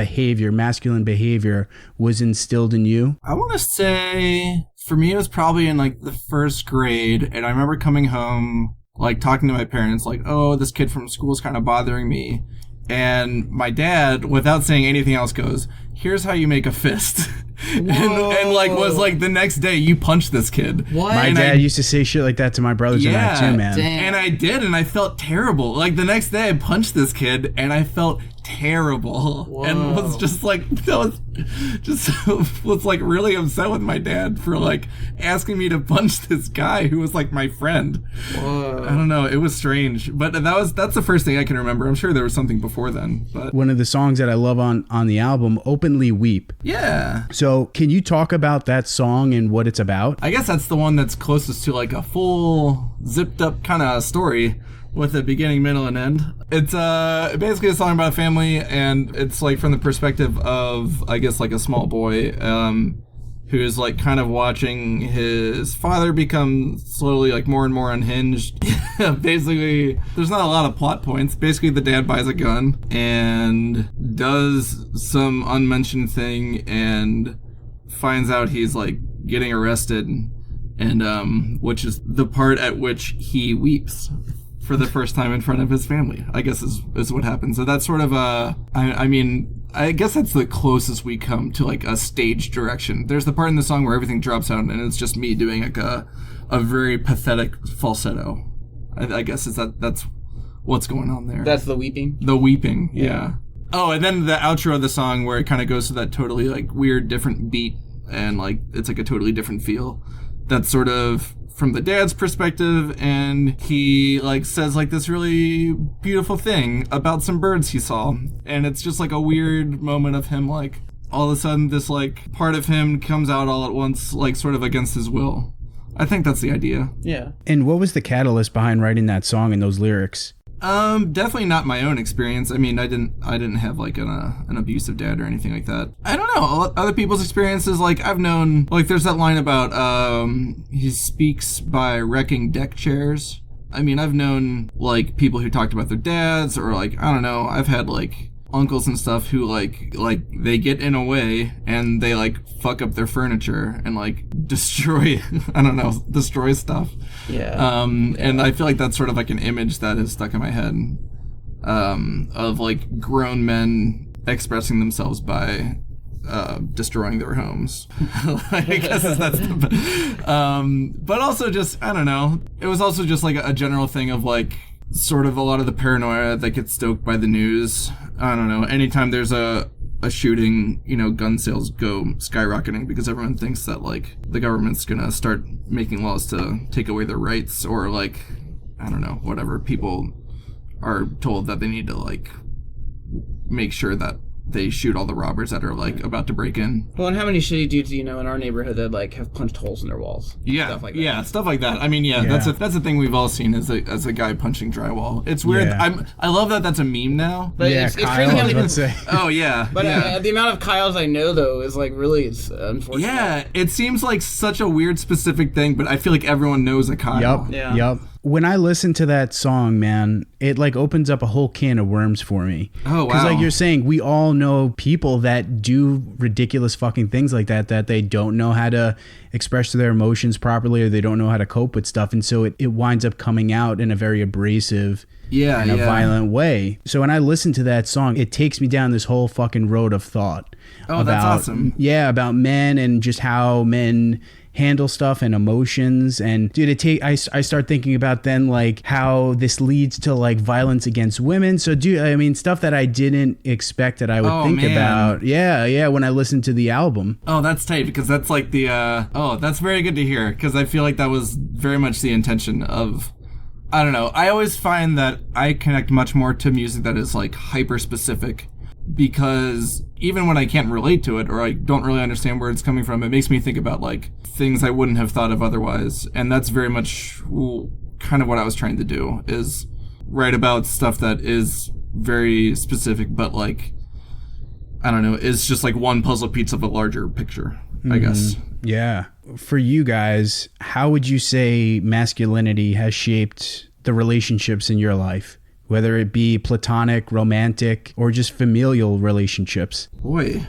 behavior was instilled in you? I want to say for me it was probably in like the first grade, and I remember coming home like talking to my parents like, oh, this kid from school is kind of bothering me, and my dad, without saying anything else, goes, here's how you make a fist. and like was like the next day you punch this kid. What? My dad used to say shit like that to my brothers and I too, man. Damn. And I did, and I felt terrible. Like the next day I punched this kid and I felt terrible. Whoa. And was just like was like really upset with my dad for like asking me to punch this guy who was like my friend. Whoa. I don't know, it was strange, but that's the first thing I can remember. I'm sure there was something before then, but one of the songs that I love on the album, Openly Weep. Yeah. So can you talk about that song and what it's about? I guess that's the one that's closest to like a full zipped up kind of story. with a beginning, middle, and end. It's basically a song about a family, and it's like from the perspective of, I guess, like a small boy who's like kind of watching his father become slowly like more and more unhinged. Basically, there's not a lot of plot points. Basically, the dad buys a gun and does some unmentioned thing and finds out he's like getting arrested, and which is the part at which he weeps for the first time in front of his family, I guess is what happens. So that's sort of I mean, I guess that's the closest we come to like a stage direction. There's the part in the song where everything drops out and it's just me doing like a very pathetic falsetto. I guess that's what's going on there. That's the weeping? The weeping, yeah. Oh, and then the outro of the song where it kind of goes to that totally like weird different beat and like it's like a totally different feel. That's sort of from the dad's perspective, and he like says like this really beautiful thing about some birds he saw, and it's just like a weird moment of him like all of a sudden this like part of him comes out all at once, like sort of against his will. I think that's the idea. Yeah. And what was the catalyst behind writing that song and those lyrics? Definitely not my own experience. I mean, I didn't have like an abusive dad or anything like that. I don't know. Other people's experiences, like I've known, like there's that line about, he speaks by wrecking deck chairs. I mean, I've known like people who talked about their dads, or like, I don't know, I've had like uncles and stuff who like they get in a way and they like fuck up their furniture and like destroy stuff. Yeah. And I feel like that's sort of like an image that is stuck in my head, of like grown men expressing themselves by destroying their homes. I guess that's but also just, I don't know, it was also just like a general thing of like sort of a lot of the paranoia that gets stoked by the news. I don't know, anytime there's a shooting, you know, gun sales go skyrocketing because everyone thinks that like the government's gonna start making laws to take away their rights, or like, I don't know, whatever. People are told that they need to like make sure that they shoot all the robbers that are like about to break in. Well, and how many shitty dudes do you know in our neighborhood that like have punched holes in their walls? Yeah, stuff like that. Yeah, stuff like that. I mean, yeah. that's a thing we've all seen as a guy punching drywall. It's weird. Yeah. I love that that's a meme now. But Yeah, it's Kyle, crazy I how was many about to people. say. Oh yeah, But yeah. the amount of Kyles I know though is like really, it's unfortunate. Yeah, it seems like such a weird specific thing, but I feel like everyone knows a Kyle. Yup. Yeah. Yup. When I listen to that song, man, it like opens up a whole can of worms for me. Oh, wow. Because like you're saying, we all know people that do ridiculous fucking things like that they don't know how to express their emotions properly, or they don't know how to cope with stuff. And so it winds up coming out in a very abrasive and a violent way. So when I listen to that song, it takes me down this whole fucking road of thought. Oh, that's awesome. Yeah, about men and just how men handle stuff and emotions. And dude, I start thinking about then like how this leads to like violence against women. So dude, I mean, stuff that I didn't expect that I would think about. Yeah, when I listened to the album. Oh, that's tight, because that's like the that's very good to hear, because I feel like that was very much the intention of, I don't know, I always find that I connect much more to music that is like hyper specific, because even when I can't relate to it or I don't really understand where it's coming from, it makes me think about like things I wouldn't have thought of otherwise. And that's very much kind of what I was trying to do, is write about stuff that is very specific, but like, I don't know, is just like one puzzle piece of a larger picture, I guess. Yeah. For you guys, how would you say masculinity has shaped the relationships in your life? Whether it be platonic, romantic, or just familial relationships? Boy,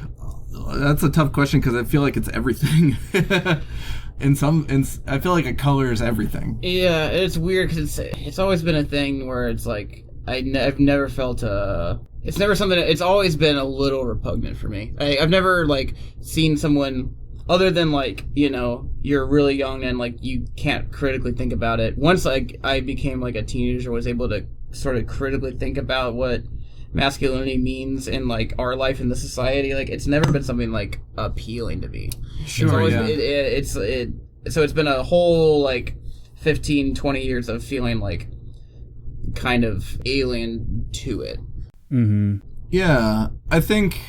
that's a tough question, because I feel like it's everything. I feel like it colors everything. Yeah, it's weird because it's always been a thing where it's like I've never felt it's never something. It's always been a little repugnant for me. I've never like seen someone, other than like, you know, you're really young and like you can't critically think about it. Once like I became like a teenager, was able to sort of critically think about what masculinity means in like our life in the society, like it's never been something like appealing to me. Sure, it's always, yeah. So it's been a whole like 15-20 years of feeling like kind of alien to it. Mm-hmm. Yeah, I think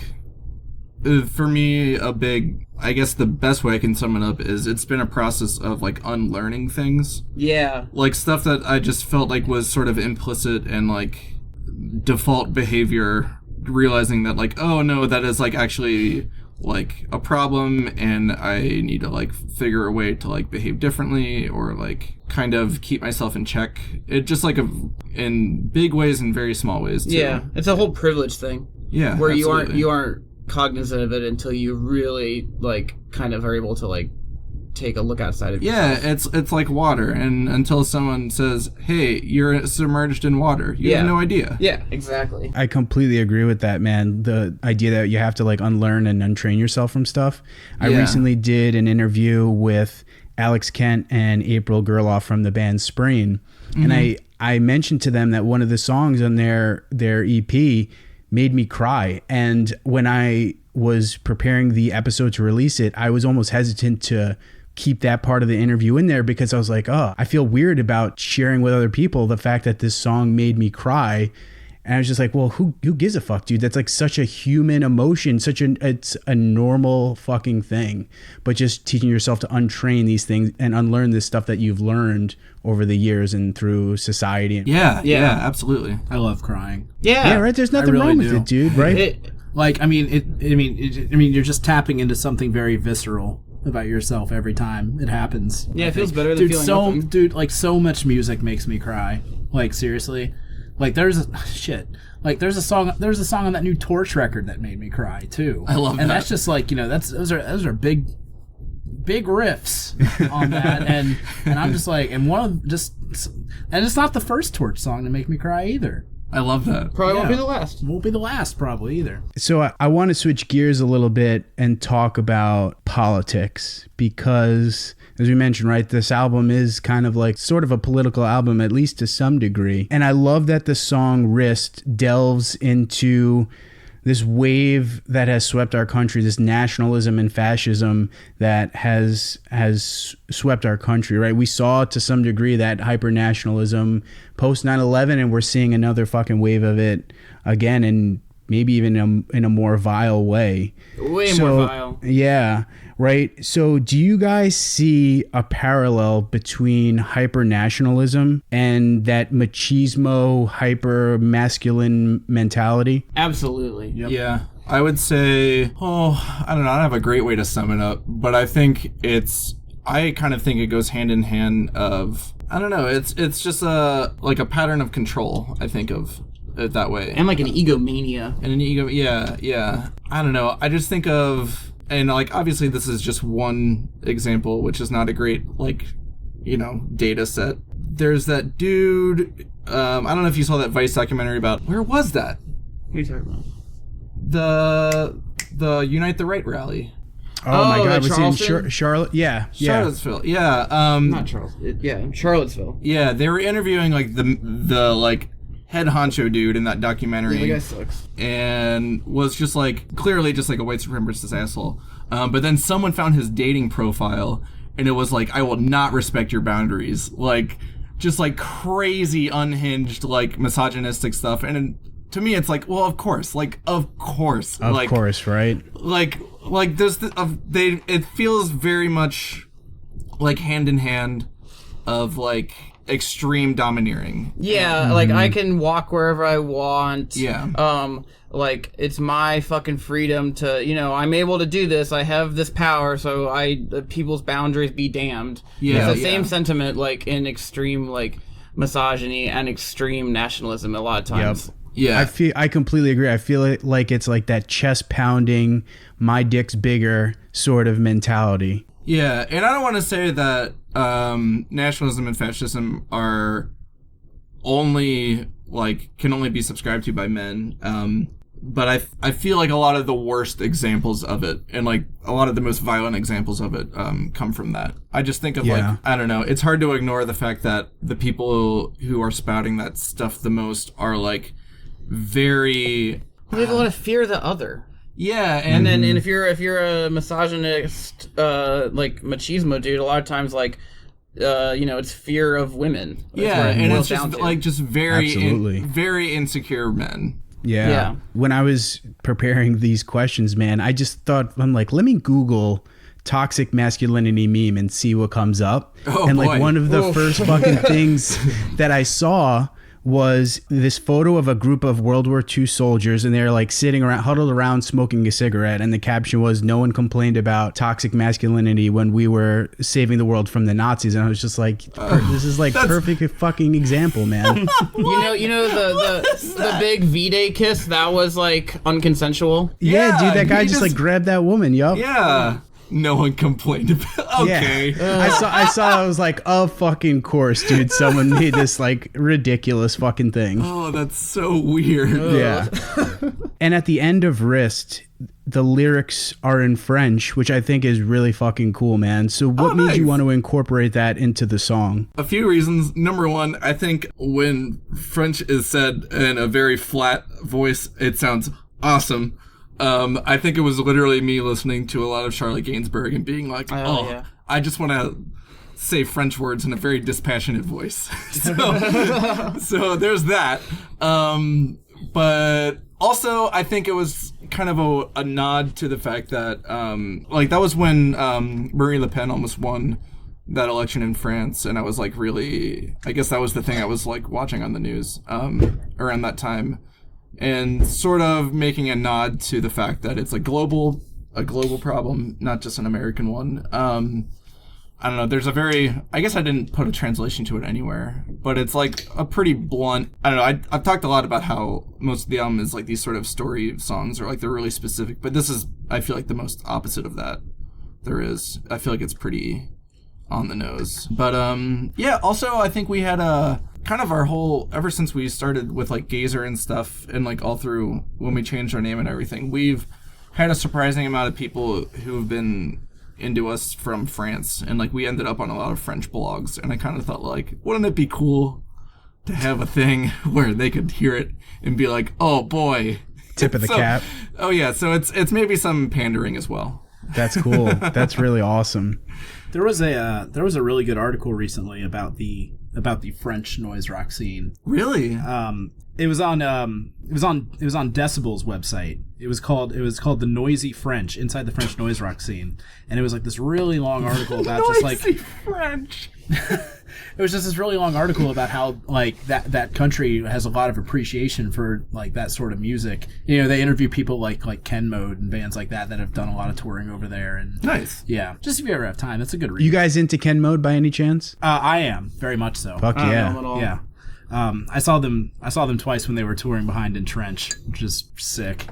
for me, I guess the best way I can sum it up is it's been a process of like unlearning things. Yeah. Like stuff that I just felt like was sort of implicit and like default behavior, realizing that like, oh no, that is like actually like a problem and I need to like figure a way to like behave differently or like kind of keep myself in check. It just like in big ways and very small ways too. Yeah, it's a whole privilege thing. Yeah, where absolutely. you aren't cognizant of it until you really like kind of are able to like take a look outside of yourself. Yeah, it's like water, and until someone says, "Hey, you're submerged in water," you have no idea. Yeah, exactly. I completely agree with that, man. The idea that you have to like unlearn and untrain yourself from stuff. I recently did an interview with Alex Kent and April Gerloff from the band Squeri, and I mentioned to them that one of the songs on their EP made me cry. And when I was preparing the episode to release it, I was almost hesitant to keep that part of the interview in there because I was like, oh, I feel weird about sharing with other people the fact that this song made me cry. And I was just like, well, who gives a fuck, dude? That's like such a human emotion, it's a normal fucking thing. But just teaching yourself to untrain these things and unlearn this stuff that you've learned over the years and through society. Yeah, absolutely. I love crying. Yeah, right. There's nothing really wrong with do. it, dude. Right? You're just tapping into something very visceral about yourself every time it happens. Yeah, it feels better than feeling nothing. Dude, like so much music makes me cry. Like seriously. Like there's a song on that new Torch record that made me cry too. I love that. And that's just like, those are big riffs on that and I'm just like, and it's not the first Torch song to make me cry either. I love that. Probably won't be the last. Won't be the last probably either. So I want to switch gears a little bit and talk about politics because, as we mentioned, right, this album is kind of like sort of a political album, at least to some degree. And I love that the song Wrist delves into this wave that has swept our country, this nationalism and fascism that has swept our country, right? We saw to some degree that hyper-nationalism post 9/11, and we're seeing another fucking wave of it again, and maybe even in a more vile way. Way more vile. Yeah, right? So do you guys see a parallel between hyper-nationalism and that machismo, hyper-masculine mentality? Absolutely. Yep. Yeah, I would say, I don't know, I don't have a great way to sum it up, but I think I kind of think it goes hand in hand of, I don't know, it's just a pattern of control, I think of it that way. And like an egomania. And an ego, yeah. I don't know, I just think of, and like obviously this is just one example, which is not a great data set. There's that dude, I don't know if you saw that Vice documentary about, where was that? What are you talking about? The Unite the Right rally. Oh my God, was Charleston? it in Charlotte? Yeah. Charlottesville, yeah. Not Charleston. Charlottesville. Yeah, they were interviewing like the like head honcho dude in that documentary. Yeah, the guy sucks. And was just like clearly just like a white supremacist asshole. But then someone found his dating profile, and it was like, I will not respect your boundaries. Like, just like crazy unhinged like misogynistic stuff. And to me, it's like, well, of course, right? Like there's it feels very much like hand in hand of like extreme domineering. Yeah, like I can walk wherever I want. Yeah. Like it's my fucking freedom to, I'm able to do this. I have this power, so people's boundaries be damned. Yeah. It's the same sentiment, like in extreme like misogyny and extreme nationalism a lot of times. Yep. Yeah. I completely agree. I feel it like it's like that chest pounding, my dick's bigger sort of mentality. Yeah, and I don't want to say that nationalism and fascism are can only be subscribed to by men. But I feel like a lot of the worst examples of it, and like a lot of the most violent examples of it, come from that. I just think of like, I don't know, it's hard to ignore the fact that the people who are spouting that stuff the most are like very... They have a lot of fear of the other. Yeah, and if you're a misogynist, like machismo dude, a lot of times like, it's fear of women. Yeah, and it's just to. like just very insecure men. Yeah. When I was preparing these questions, man, I just thought, I'm like, let me Google toxic masculinity meme and see what comes up. Oh, and boy. like one of the first fucking things that I saw was this photo of a group of World War II soldiers, and they're like sitting around, huddled around, smoking a cigarette. And the caption was, "No one complained about toxic masculinity when we were saving the world from the Nazis." And I was just like, this is like perfect fucking example, man. You know the big V-Day kiss that was like unconsensual. Yeah, dude, that guy he just like grabbed that woman. Yup. Yeah. No one complained about. Okay. Yeah. I was like, of fucking course, dude. Someone made this like ridiculous fucking thing. Oh, that's so weird. Yeah. And at the end of Wrist, the lyrics are in French, which I think is really fucking cool, man. So what made you want to incorporate that into the song? A few reasons. Number one, I think when French is said in a very flat voice, it sounds awesome. I think it was literally me listening to a lot of Charlotte Gainsbourg and being like, yeah. I just want to say French words in a very dispassionate voice. So there's that. But also, I think it was kind of a nod to the fact that, like, that was when Marine Le Pen almost won that election in France, and I was like really, I guess that was the thing I was like watching on the news around that time. And sort of making a nod to the fact that it's a global problem, not just an American one. I don't know. There's I guess I didn't put a translation to it anywhere, but it's like a pretty blunt. I don't know. I've talked a lot about how most of the album is like these sort of story songs, or like they're really specific. But this is, I feel like, the most opposite of that there is. I feel like it's pretty on the nose. But yeah. Also, I think we had kind of our whole, ever since we started with like Gazer and stuff, and like all through when we changed our name and everything, we've had a surprising amount of people who have been into us from France, and like we ended up on a lot of French blogs, and I kind of thought, like, wouldn't it be cool to have a thing where they could hear it and be like, oh boy, tip of the cap. Oh yeah, so it's maybe some pandering as well. That's cool. That's really awesome. There was a really good article recently about the French noise rock scene. Really? It was on Decibel's website. It was called The Noisy French, Inside the French Noise Rock Scene, and it was like this really long article about just like French. It was just this really long article about how like that country has a lot of appreciation for like that sort of music. You know, they interview people like Ken Mode and bands like that have done a lot of touring over there. And nice. Yeah, just if you ever have time, that's a good read. You guys into Ken Mode by any chance? I am very much so. Fuck yeah. Yeah. I saw them twice when they were touring behind in Trench, which is sick.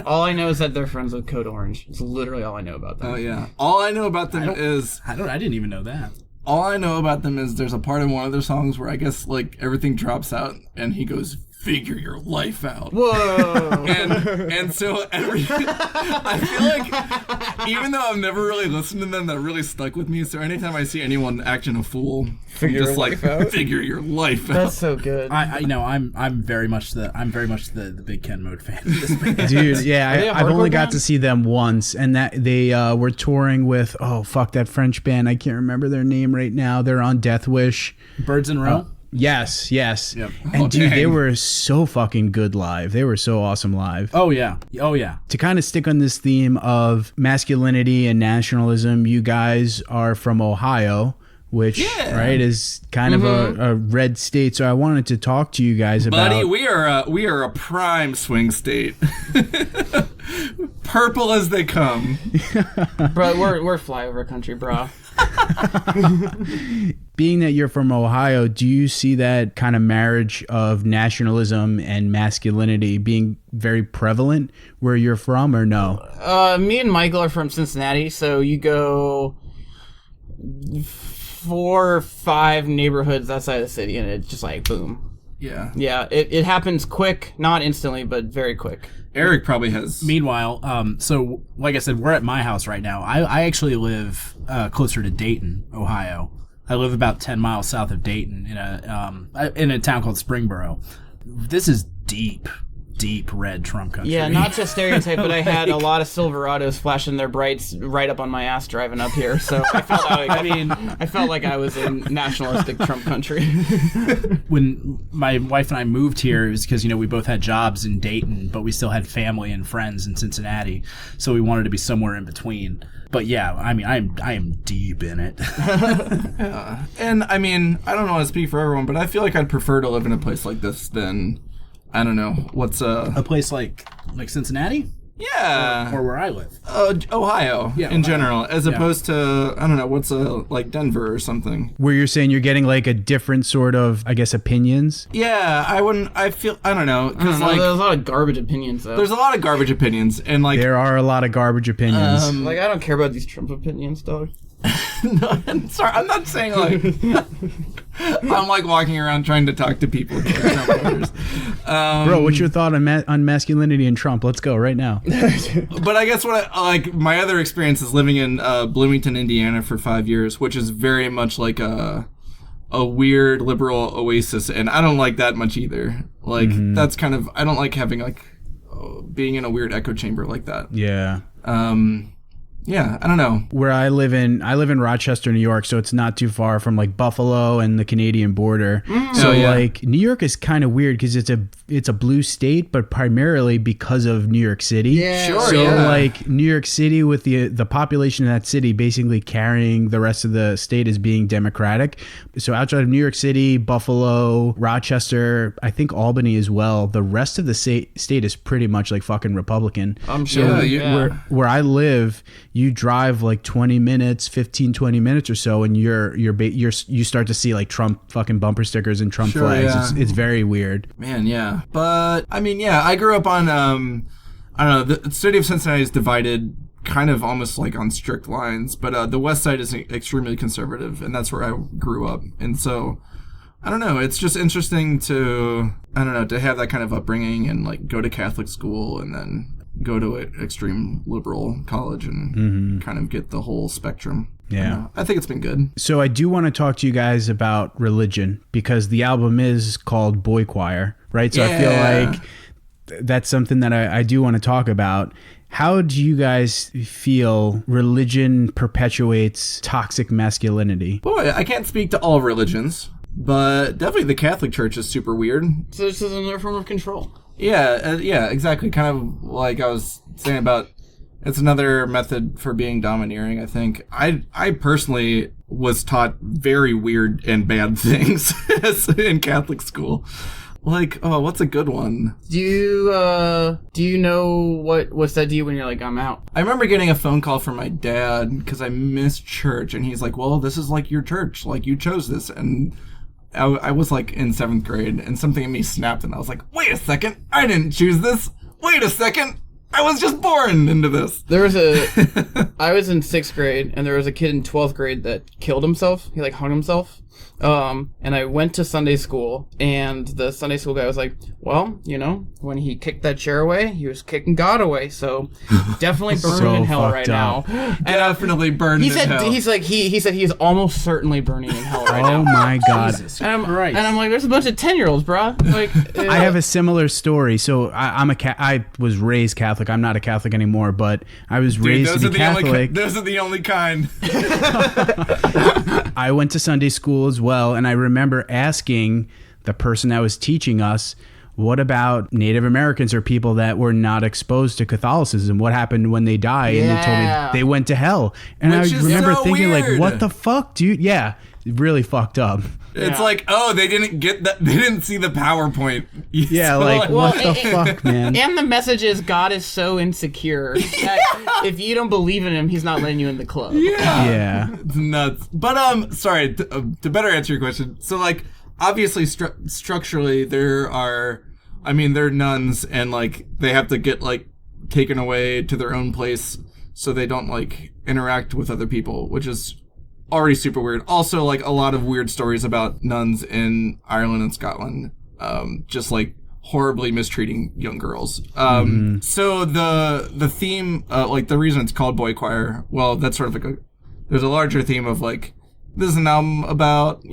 All I know is that they're friends with Code Orange. It's literally all I know about them. Oh yeah. All I know about them is I didn't even know that. All I know about them is there's a part in one of their songs where I guess like everything drops out and he goes, "Figure your life out." Whoa. and so I feel like even though I've never really listened to them, that really stuck with me. So anytime I see anyone acting a fool, Figure your life out? Figure your life out. That's so good. I know I'm very much the big Ken Mode fan. Dude, yeah, I've only got to see them once, and that they were touring with that French band. I can't remember their name right now. They're on Death Wish. Birds in a Row. Yes. Yep. And dude, they were so fucking good live. They were so awesome live. Oh yeah. To kind of stick on this theme of masculinity and nationalism, you guys are from Ohio, which right is kind of a red state. So I wanted to talk to you guys about. Buddy, we are a prime swing state. Purple as they come. Bro, we're flyover country, bro. Being that you're from Ohio, do you see that kind of marriage of nationalism and masculinity being very prevalent where you're from, or no? Me and Michael are from Cincinnati, so you go 4 or 5 neighborhoods outside of the city, and it's just like, boom. Yeah. Yeah, it happens quick, not instantly, but very quick. Eric probably has. Meanwhile, so like I said, we're at my house right now. I actually live closer to Dayton, Ohio. I live about 10 miles south of Dayton in a town called Springboro. This is deep. deep red Trump country. Yeah, not to stereotype, but I had a lot of Silverados flashing their brights right up on my ass driving up here, so I felt like, I felt like I was in nationalistic Trump country. When my wife and I moved here, it was because, we both had jobs in Dayton, but we still had family and friends in Cincinnati, so we wanted to be somewhere in between. But yeah, I am deep in it. Yeah. And I don't want to speak for everyone, but I feel like I'd prefer to live in a place like this than, I don't know, what's a place like Cincinnati? Yeah. Or where I live. Ohio, in general, as opposed to, I don't know, what's like Denver or something. Where you're saying you're getting like a different sort of, I guess, opinions? Yeah, I don't know. Because like, there's a lot of garbage opinions, though. There's a lot of garbage opinions, and like... There are a lot of garbage opinions. I don't care about these Trump opinions, dog. No, I'm sorry, I'm not saying like... I'm like walking around trying to talk to people who are Trump voters. Bro, what's your thought on masculinity and Trump? Let's go right now. But I guess my other experience is living in Bloomington, Indiana for 5 years, which is very much like a weird liberal oasis, and I don't like that much either. Like that's kind of, I don't like having like being in a weird echo chamber like that. Yeah. Yeah, I don't know. Where I live in Rochester, New York, so it's not too far from like Buffalo and the Canadian border. So like New York is kind of weird because it's a blue state, but primarily because of New York City. Yeah, sure. So like New York City with the population of that city basically carrying the rest of the state as being Democratic. So outside of New York City, Buffalo, Rochester, I think Albany as well, the rest of the state is pretty much like fucking Republican. I'm sure. Where I live, you drive like 20 minutes or so, and you start to see like Trump fucking bumper stickers and Trump flags. Yeah. It's very weird. Man, yeah. But I grew up on I don't know, the city of Cincinnati is divided kind of almost like on strict lines, but the west side is extremely conservative, and that's where I grew up. And so I don't know, it's just interesting to have that kind of upbringing and like go to Catholic school and then go to an extreme liberal college and kind of get the whole spectrum. Yeah. I think it's been good. So I do want to talk to you guys about religion, because the album is called Boychoir, right? So I feel like that's something that I do want to talk about. How do you guys feel religion perpetuates toxic masculinity? Boy, I can't speak to all religions, but definitely the Catholic Church is super weird. So this is another form of control. Yeah, exactly. Kind of like I was saying about, it's another method for being domineering, I think. I personally was taught very weird and bad things in Catholic school. Like, what's a good one? Do you know what said to you when you're like, I'm out? I remember getting a phone call from my dad because I missed church, and he's like, well, this is like your church. Like, you chose this. And I was like in 7th grade, and something in me snapped, and I was like, wait a second, I didn't choose this. Wait a second, I was just born into this. There was I was in 6th grade, and there was a kid in 12th grade that killed himself. He like hung himself. And I went to Sunday school, and the Sunday school guy was like, well, when he kicked that chair away, he was kicking God away, so definitely burning in hell right now. And definitely burning in hell. He said he's almost certainly burning in hell right now. Oh my God. Jesus and Christ. I'm like, there's a bunch of 10-years-olds, bro. Like, I have a similar story. So I was raised Catholic. I'm not a Catholic anymore, but I was raised to be Catholic. Those are the only kind. I went to Sunday school as well, and I remember asking the person that was teaching us, what about Native Americans or people that were not exposed to Catholicism? What happened when they died? Yeah. And they told me they went to hell. And Which I is remember so thinking, weird. like, what the fuck, dude? Yeah, really fucked up. It's like, they didn't get that. They didn't see the PowerPoint. Yeah, So, like, what the fuck, man? And the message is God is so insecure that if you don't believe in him, he's not letting you in the club. Yeah. It's nuts. But sorry, to better answer your question. So like, obviously structurally there are nuns, and like they have to get like taken away to their own place so they don't like interact with other people, which is already super weird. Also, like a lot of weird stories about nuns in Ireland and Scotland, just like horribly mistreating young girls. So the theme, like the reason it's called Boychoir, well, that's sort of like there's a larger theme of like, this is an album about,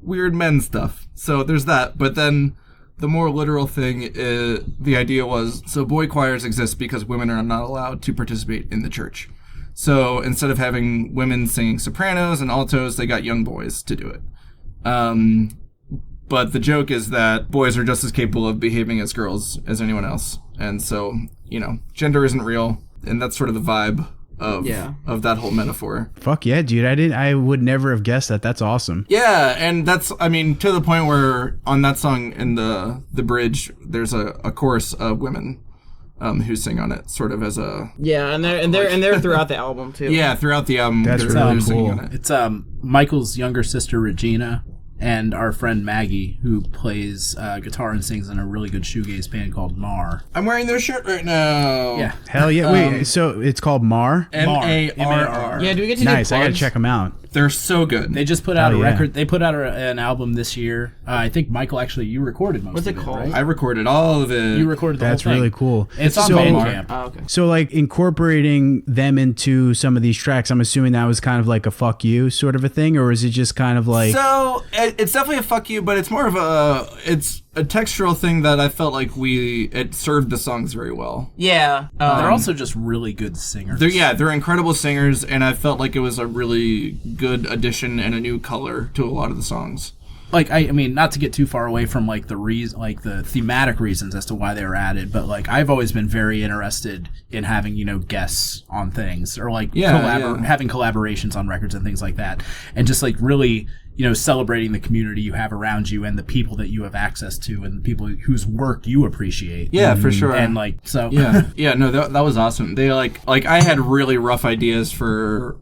weird men stuff. So there's that. But then the more literal thing, the idea was, so boy choirs exist because women are not allowed to participate in the church. So instead of having women singing sopranos and altos, they got young boys to do it. But the joke is that boys are just as capable of behaving as girls as anyone else. And so, gender isn't real. And that's sort of the vibe of that whole metaphor. Fuck yeah, dude. I would never have guessed that. That's awesome. Yeah, and that's, to the point where on that song in the bridge, there's a chorus of women who sing on it, sort of as a... Yeah, and they're throughout the album, too. Yeah, throughout the album. That's they're really singing cool. on it. It's Michael's younger sister, Regina, and our friend Maggie, who plays guitar and sings in a really good shoegaze band called Mar. I'm wearing their shirt right now. Yeah. Hell yeah. Wait, so it's called Mar? Marr. Yeah, do we get to Nice. do I gotta plugs? check them out. They're so good. They just put out Oh, a yeah. record. They put out an album this year. I think, Michael, actually, you recorded most What's of it it, called? right? I recorded all of it. You recorded the That's whole thing. really cool. It's on So- Bandcamp. Oh, okay. So, like, incorporating them into some of these tracks, I'm assuming that was kind of like a fuck you sort of a thing, or is it just kind of like... So it's definitely a fuck you, but it's more of it's a textural thing that I felt like it served the songs very well. Yeah. They're also just really good singers. They're incredible singers, and I felt like it was a really good addition and a new color to a lot of the songs. Like, I mean, not to get too far away from like the thematic reasons as to why they were added, but like I've always been very interested in having guests on things, or like having collaborations on records and things like that, and just like really celebrating the community you have around you and the people that you have access to and the people whose work you appreciate. Yeah, for sure. And like so. No, that was awesome. They like I had really rough ideas for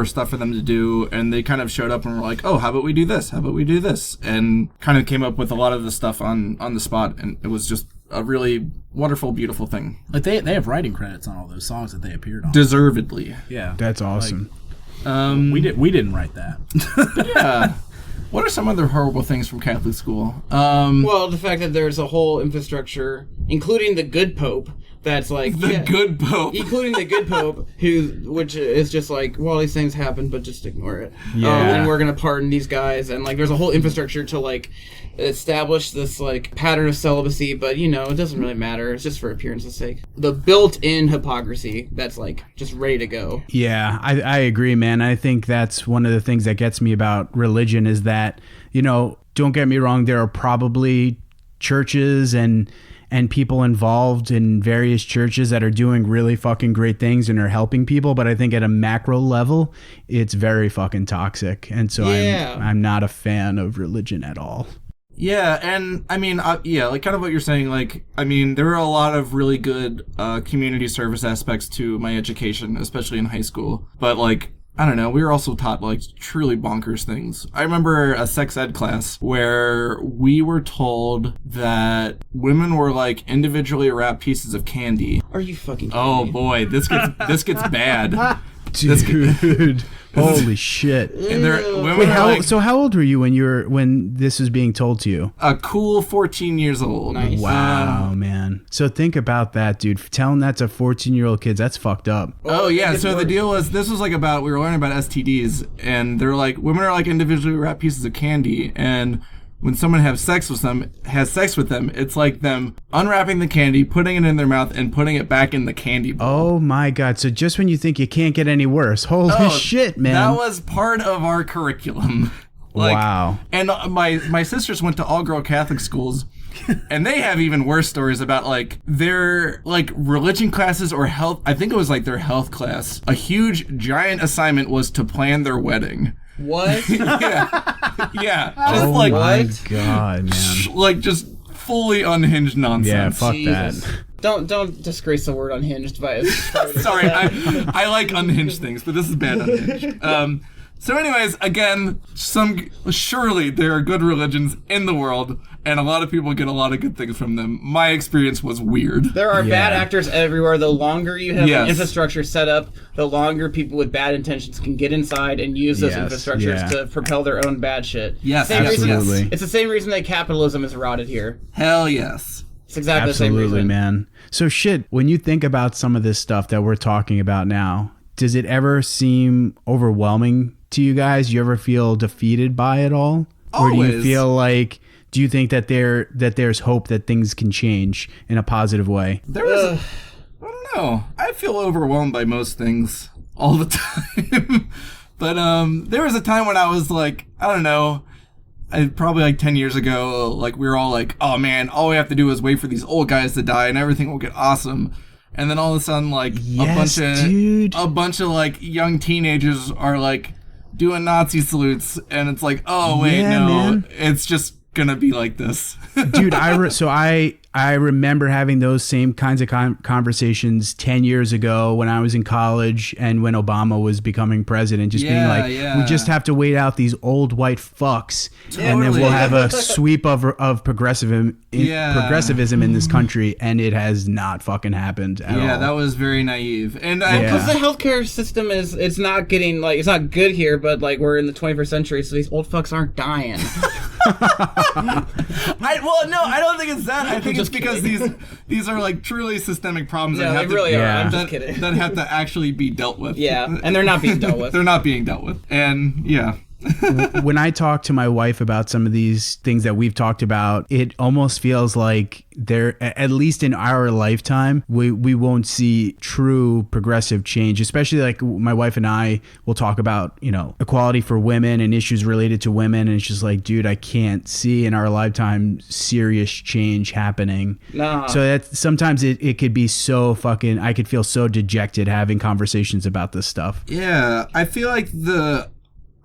stuff for them to do, and they kind of showed up and were like, oh, how about we do this? How about we do this? And kind of came up with a lot of the stuff on the spot, and it was just a really wonderful, beautiful thing. Like they have writing credits on all those songs that they appeared on. Deservedly. Yeah. That's awesome. We didn't write that. Yeah. What are some other horrible things from Catholic school? Well, the fact that there's a whole infrastructure, including the good pope, that's like good pope. including the good pope, which is just like, well, these things happen, but just ignore it. Yeah. And we're gonna pardon these guys, and like, there's a whole infrastructure to like establish this like pattern of celibacy, but it doesn't really matter. It's just for appearance's sake. The built-in hypocrisy that's like just ready to go. Yeah, I agree, man. I think that's one of the things that gets me about religion is that, don't get me wrong, there are probably churches and people involved in various churches that are doing really fucking great things and are helping people, but I think at a macro level, it's very fucking toxic. And so I'm not a fan of religion at all. Yeah, and I mean, like kind of what you're saying, like, I mean, there are a lot of really good community service aspects to my education, especially in high school. But like, I don't know, we were also taught like truly bonkers things. I remember a sex ed class where we were told that women were like individually wrapped pieces of candy. Are you fucking kidding Oh me? boy, this gets bad. Dude, holy shit. And women Wait, are like how old were you when this was being told to you? a cool 14 years old. Nice. Wow, man. So think about that, dude. Telling that to 14-year-old kids, that's fucked up. Oh yeah, It's so the worse. deal was, this was like we were learning about STDs, and they're like, women are like individually wrapped pieces of candy, and when someone has sex with them, it's like them unwrapping the candy, putting it in their mouth, and putting it back in the candy bowl. Oh my God. So just when you think you can't get any worse, holy shit, man. That was part of our curriculum. Wow. And my sisters went to all-girl Catholic schools, and they have even worse stories about like their like religion classes or health. I think it was like their health class. A huge giant assignment was to plan their wedding. What? Yeah. Just Oh like my God, man. like just fully unhinged nonsense. Yeah, fuck Jesus. that. Don't disgrace the word unhinged by Sorry, I like unhinged things, but this is bad unhinged. So anyways, again, surely there are good religions in the world, and a lot of people get a lot of good things from them. My experience was weird. There are bad actors everywhere. The longer you have Yes. an infrastructure set up, the longer people with bad intentions can get inside and use those Yes, infrastructures yeah. to propel their own bad shit. Yes, Same reason- absolutely. it's the same reason that capitalism is rotted here. Hell yes. It's exactly the same Absolutely, reason. man. So shit, when you think about some of this stuff that we're talking about now, does it ever seem overwhelming to you guys? You ever feel defeated by it all? Or do you Always. feel like do you think that there's hope that things can change in a positive way? There was, I don't know. I feel overwhelmed by most things all the time. But there was a time when I was like, I don't know, probably like 10 years ago, like we were all like, oh man, all we have to do is wait for these old guys to die and everything will get awesome. And then all of a sudden, like a bunch of like young teenagers are like doing Nazi salutes, and it's like, oh wait, no, man. It's just gonna be like this. Dude, I remember having those same kinds of conversations 10 years ago when I was in college and when Obama was becoming president, just being like, we just have to wait out these old white fucks, and then we'll have a sweep of progressivism in this country, and it has not fucking happened at all. Yeah, that was very naive. And because the healthcare system it's not getting, like, it's not good here, but like we're in the 21st century, so these old fucks aren't dying. I don't think it's that. I think it's because these are like truly systemic problems that have really are. I'm just kidding. That have to actually be dealt with. Yeah, and they're not being dealt with. They're not being dealt with, and yeah. When I talk to my wife about some of these things that we've talked about, it almost feels like at least in our lifetime, we won't see true progressive change, especially like my wife and I will talk about, equality for women and issues related to women. And it's just like, dude, I can't see in our lifetime serious change happening. Nah. So that sometimes it could be so fucking, I could feel so dejected having conversations about this stuff. Yeah. I feel like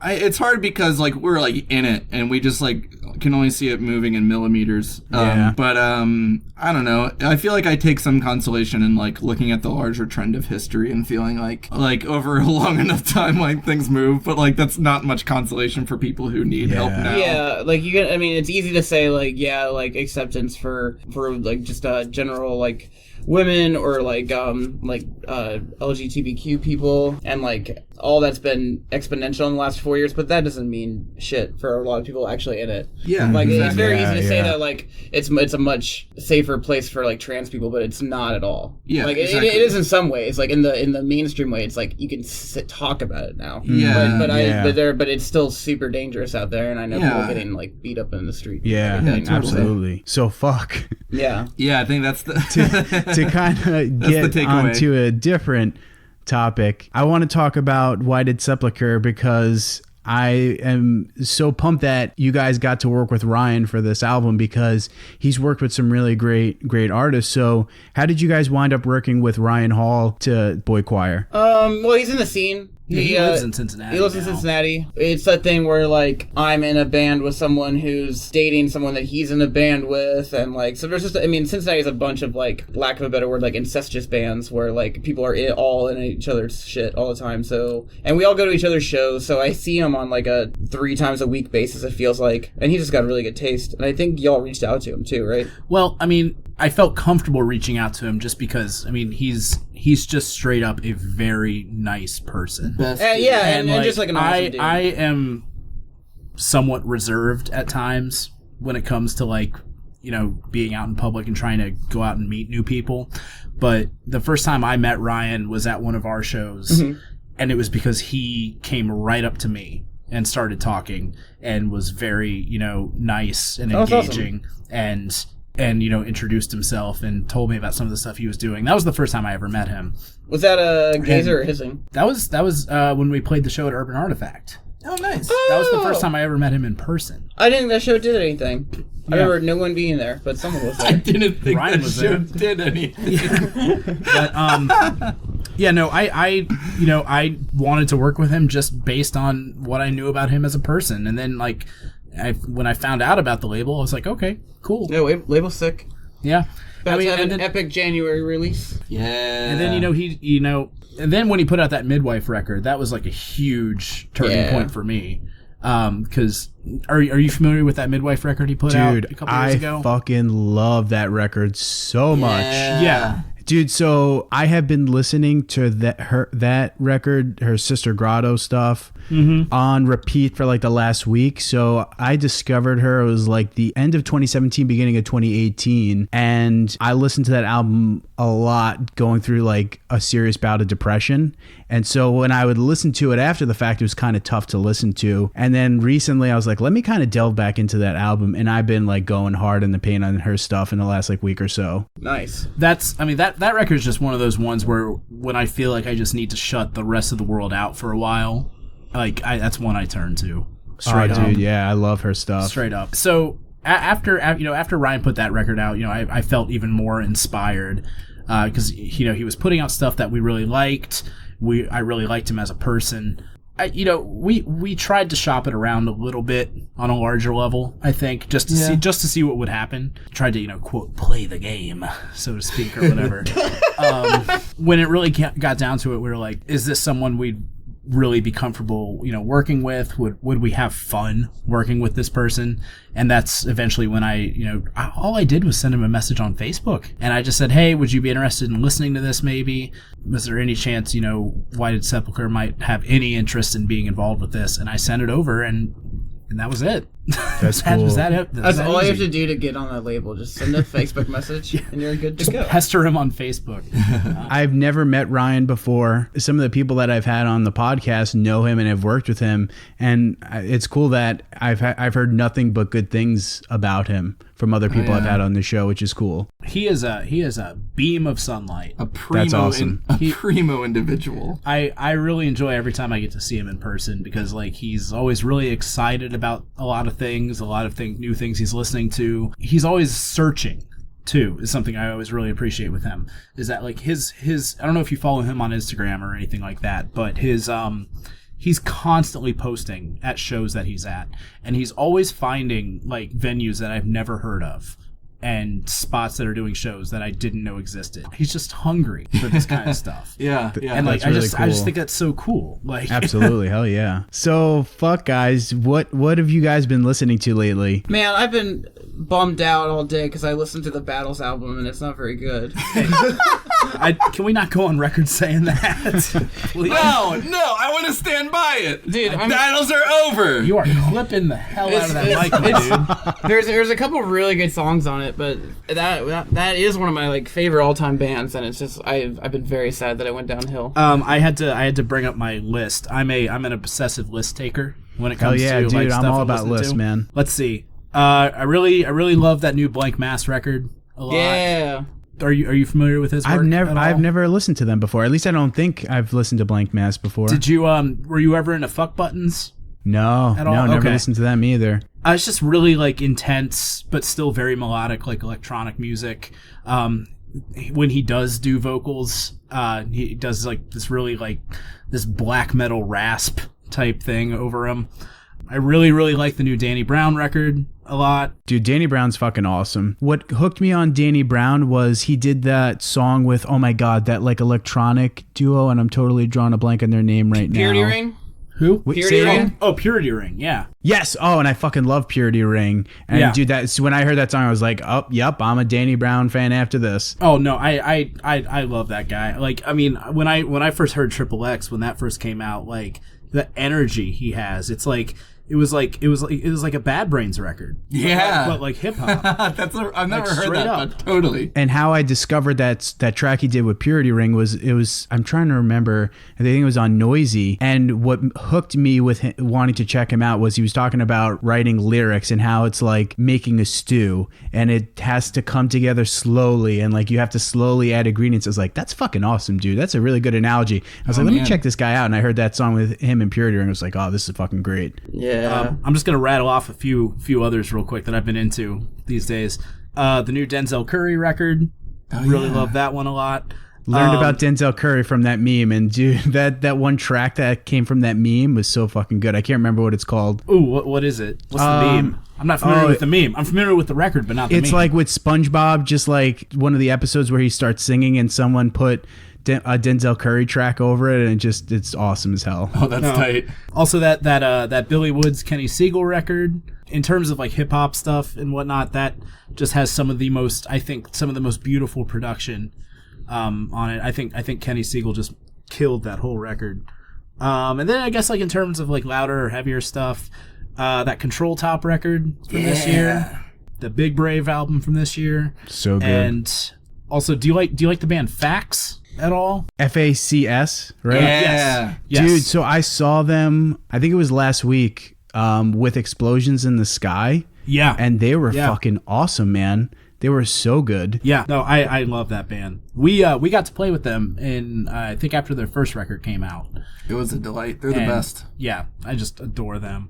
it's hard because like we're like in it and we just like can only see it moving in millimeters. But I don't know. I feel like I take some consolation in like looking at the larger trend of history and feeling like over a long enough time like things move. But like that's not much consolation for people who need help now. Yeah, like it's easy to say like acceptance for like just general like women or like LGBTQ people, and like all that's been exponential in the last 4 years, but that doesn't mean shit for a lot of people actually in it. Yeah, like it's very easy to say that like it's a much safer place for like trans people, but it's not at all. Yeah, like exactly. it is in some ways. Like in the mainstream way, it's like you can talk about it now. Yeah, but it's still super dangerous out there, and I know people getting like beat up in the street. Yeah, absolutely. So fuck. Yeah, I think that's the to kind of get onto a different topic. I want to talk about Why Did Sepulchre, because I am so pumped that you guys got to work with Ryan for this album, because he's worked with some really great artists. So how did you guys wind up working with Ryan Hall to Boychoir? Well, he's in the scene. He lives in Cincinnati. He lives in Cincinnati. It's that thing where, like, I'm in a band with someone who's dating someone that he's in a band with, and, like, so there's just, Cincinnati is a bunch of, like, lack of a better word, like, incestuous bands where, like, people are all in each other's shit all the time, so, and we all go to each other's shows, so I see him on, like, a 3 times a week basis, it feels like, and he just got really good taste, and I think y'all reached out to him, too, right? Well, I felt comfortable reaching out to him just because, he's just straight up a very nice person. And just like an awesome dude. I am somewhat reserved at times when it comes to like, being out in public and trying to go out and meet new people. But the first time I met Ryan was at one of our shows, and it was because he came right up to me and started talking and was very, nice and engaging. Awesome. And introduced himself and told me about some of the stuff he was doing. That was the first time I ever met him. Was that a gazer or hissing? That was when we played the show at Urban Artifact. Oh, nice. That was the first time I ever met him in person. I didn't think that show did anything. I remember no one being there, but someone was there. I didn't think Ryan that show did anything. But I wanted to work with him just based on what I knew about him as a person, and then like when I found out about the label, I was like, okay, cool. No, label's sick. Yeah. About to have an epic January release. Yeah. And then, and then when he put out that Midwife record, that was like a huge turning point for me. Because are you familiar with that Midwife record he put out a couple years ago? Dude, I fucking love that record so much. Yeah. Dude, so I have been listening to that record, her Sister Grotto stuff, on repeat for like the last week. So I discovered her, it was like the end of 2017, beginning of 2018. And I listened to that album a lot, going through like a serious bout of depression. And so when I would listen to it after the fact, it was kind of tough to listen to. And then recently I was like, let me kind of delve back into that album. And I've been like going hard in the paint on her stuff in the last like week or so. Nice. That record is just one of those ones where when I feel like I just need to shut the rest of the world out for a while, like that's one I turn to. Straight up. Dude, yeah, I love her stuff. Straight up. So after Ryan put that record out, I felt even more inspired because he was putting out stuff that we really liked. I really liked him as a person. We tried to shop it around a little bit on a larger level, I think, just to see what would happen. Tried to, quote, play the game, so to speak, or whatever. When it really got down to it, we were like, is this someone we'd really be comfortable, working with? Would we have fun working with this person? And that's eventually when all I did was send him a message on Facebook, and I just said, hey, would you be interested in listening to this maybe? Was there any chance, Why Did Sepulchre might have any interest in being involved with this? And I sent it over, and that was it. That's cool. That's all you have to do to get on that label. Just send a Facebook message, and you're good to go. Pester him on Facebook. I've never met Ryan before. Some of the people that I've had on the podcast know him and have worked with him, and it's cool that I've heard nothing but good things about him from other people I've had on the show, which is cool. He is a beam of sunlight. That's awesome. Primo individual. I really enjoy every time I get to see him in person because like he's always really excited about a lot of things, new things he's listening to. He's always searching too, is something I always really appreciate with him. Is that like his I don't know if you follow him on Instagram or anything like that, but he's constantly posting at shows that he's at, and he's always finding like venues that I've never heard of and spots that are doing shows that I didn't know existed. He's just hungry for this kind of stuff. Yeah. And like I just think that's so cool. Like absolutely, hell yeah. So fuck guys, what have you guys been listening to lately? Man, I've been bummed out all day because I listened to the Battles album and it's not very good. Can we not go on record saying that? Please? No, I want to stand by it. Dude, battles are over. You are clipping the hell out of that mic, my dude. There's a couple really good songs on it, but that is one of my like favorite all-time bands, and it's just I've been very sad that I went downhill. I had to bring up my list. I'm an obsessive list taker when it comes to dude, like I'm stuff all I about listen lists, to. man. Let's see. I really love that new Blank Mass record a lot. Yeah. Are you familiar with his work? I've never listened to them before. At least I don't think I've listened to Blank Mass before. Did you were you ever into Fuck Buttons? No, At all? no, never Okay. listened to them either. It's just really like intense, but still very melodic, like electronic music. When he does do vocals, he does like this really like this black metal rasp type thing over him. I really, really like the new Danny Brown record a lot. Dude, Danny Brown's fucking awesome. What hooked me on Danny Brown was he did that song with, oh my god, that like electronic duo, and I'm totally drawing a blank on their name right now. Purity Ring? Who? Purity Ring? Oh, Purity Ring, yeah. Yes. Oh, and I fucking love Purity Ring. And Yeah. dude, that's when I heard that song, I was like, oh, yep, I'm a Danny Brown fan after this. Oh no, I love that guy. Like, I mean, when I first heard Triple X when that first came out, like the energy he has, it's like it was like a Bad Brains record. Yeah. But like hip hop. I've never heard straight that, up. but totally. And how I discovered that track he did with Purity Ring was I'm trying to remember, I think it was on Noisy, and what hooked me with him, wanting to check him out, was he was talking about writing lyrics and how it's like making a stew and it has to come together slowly and like you have to slowly add ingredients. I was like, that's fucking awesome, dude. That's a really good analogy. I was like, let me check this guy out, and I heard that song with him and Purity Ring. I was like, oh, this is fucking great. Yeah. I'm just gonna rattle off a few others real quick that I've been into these days. The new Denzel Curry record, really love that one a lot. Learned about Denzel Curry from that meme, and dude, that one track that came from that meme was so fucking good. I can't remember what it's called. Ooh, what is it? What's the meme? I'm not familiar with the meme. I'm familiar with the record, but not the meme. It's like with SpongeBob, just like one of the episodes where he starts singing and someone put a Denzel Curry track over it, and it's awesome as hell. Oh, that's tight. Also, that Billy Woods Kenny Siegel record, in terms of like hip hop stuff and whatnot, that just has some of the most beautiful production on it. I think Kenny Siegel just killed that whole record. And then I guess like in terms of like louder or heavier stuff, that Control Top record from this year, the Big Brave album from this year, So good. and also do you like the band Fax at all? FACS, right? Yeah. Yes. Dude, so I saw them, I think it was last week, with Explosions in the Sky, Yeah. and they were Yeah. fucking awesome, man. They were so good. Yeah, no, I love that band. We got to play with them in I think after their first record came out. It was a delight. They're the And, best. Yeah, I just adore them.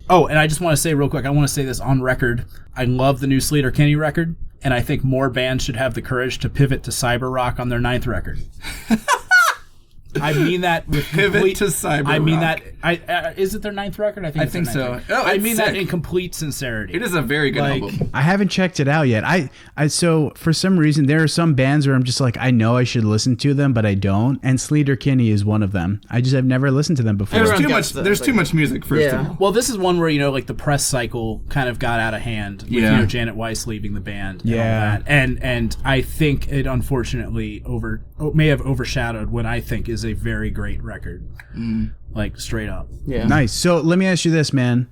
Oh, and I just want to say real quick, I want to say this on record. I love the new Sleater Kinney record, and I think more bands should have the courage to pivot to cyber rock on their 9th record. I mean that with Pivot to cyber I mean rock. that. Is it their 9th record? I think. It's their think ninth so. record. Oh, I it's mean that sick. in complete sincerity. It is a very good Like- album. I haven't checked it out yet. I so for some reason there are some bands where I'm just like, I know I should listen to them, but I don't. And Sleater Kinney is one of them. I've never listened to them before. There's Everyone too gets much. the- There's too much music. First Yeah. of all. Well, this is one where like the press cycle kind of got out of hand with Yeah. Janet Weiss leaving the band. And Yeah. all that. And I think it unfortunately may have overshadowed what I think is a very great record. Like straight up. Yeah. Nice. So let me ask you this, man.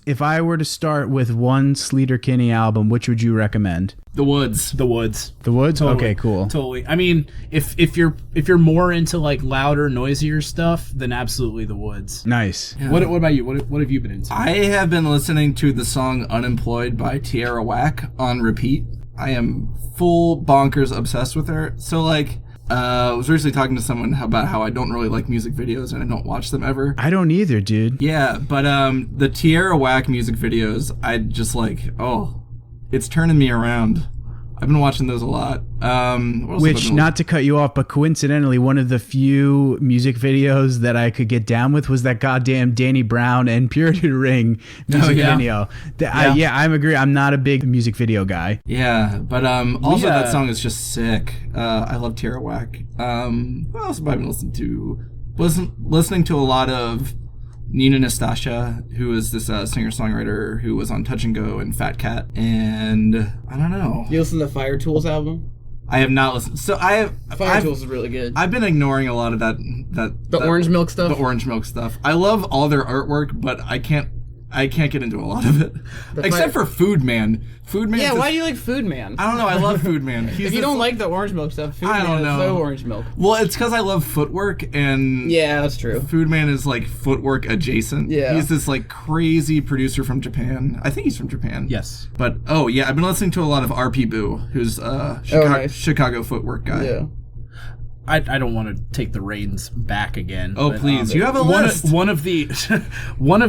If I were to start with one Sleater Kinney album, which would you recommend? The Woods. The Woods. The Woods? Totally. Okay, cool. Totally. I mean, if you're more into like louder, noisier stuff, then absolutely The Woods. Nice. What about you? What have you been into? I have been listening to the song "Unemployed" by Tierra Whack on repeat. I am full bonkers obsessed with her. So like, I was recently talking to someone about how I don't really like music videos and I don't watch them ever. I don't either, dude. Yeah, but the Tierra Whack music videos, I just like, it's turning me around. I've been watching those a lot. What else have I Which, been not to cut you off, but coincidentally, one of the few music videos that I could get down with was that goddamn Danny Brown and Purity Ring music yeah. video. I agree. I'm not a big music video guy. Yeah, but also that song is just sick. I love Tierra Whack. What else have I been listening to? Listening to a lot of Nina Nastasia, who is this singer-songwriter who was on Touch and Go and Fat Cat, and I don't know. You listen to Fire Tools album? I have not listened. So Fire Tools is really good. I've been ignoring a lot of the Orange Milk stuff? The Orange Milk stuff. I love all their artwork, but I can't get into a lot of it. Except for Food Man. Food Man. Yeah, why do you like Food Man? I don't know. I love Food Man. If you don't like the Orange Milk stuff, Food Man is so Orange Milk. Well, it's because I love footwork, and Yeah, that's true. Food Man is like footwork adjacent. Yeah. He's this like crazy producer from Japan. I think he's from Japan. Yes. But I've been listening to a lot of RP Boo, who's nice. Chicago footwork guy. Yeah. I don't want to take the reins back again. Oh, but, please. You have a one list. one of the one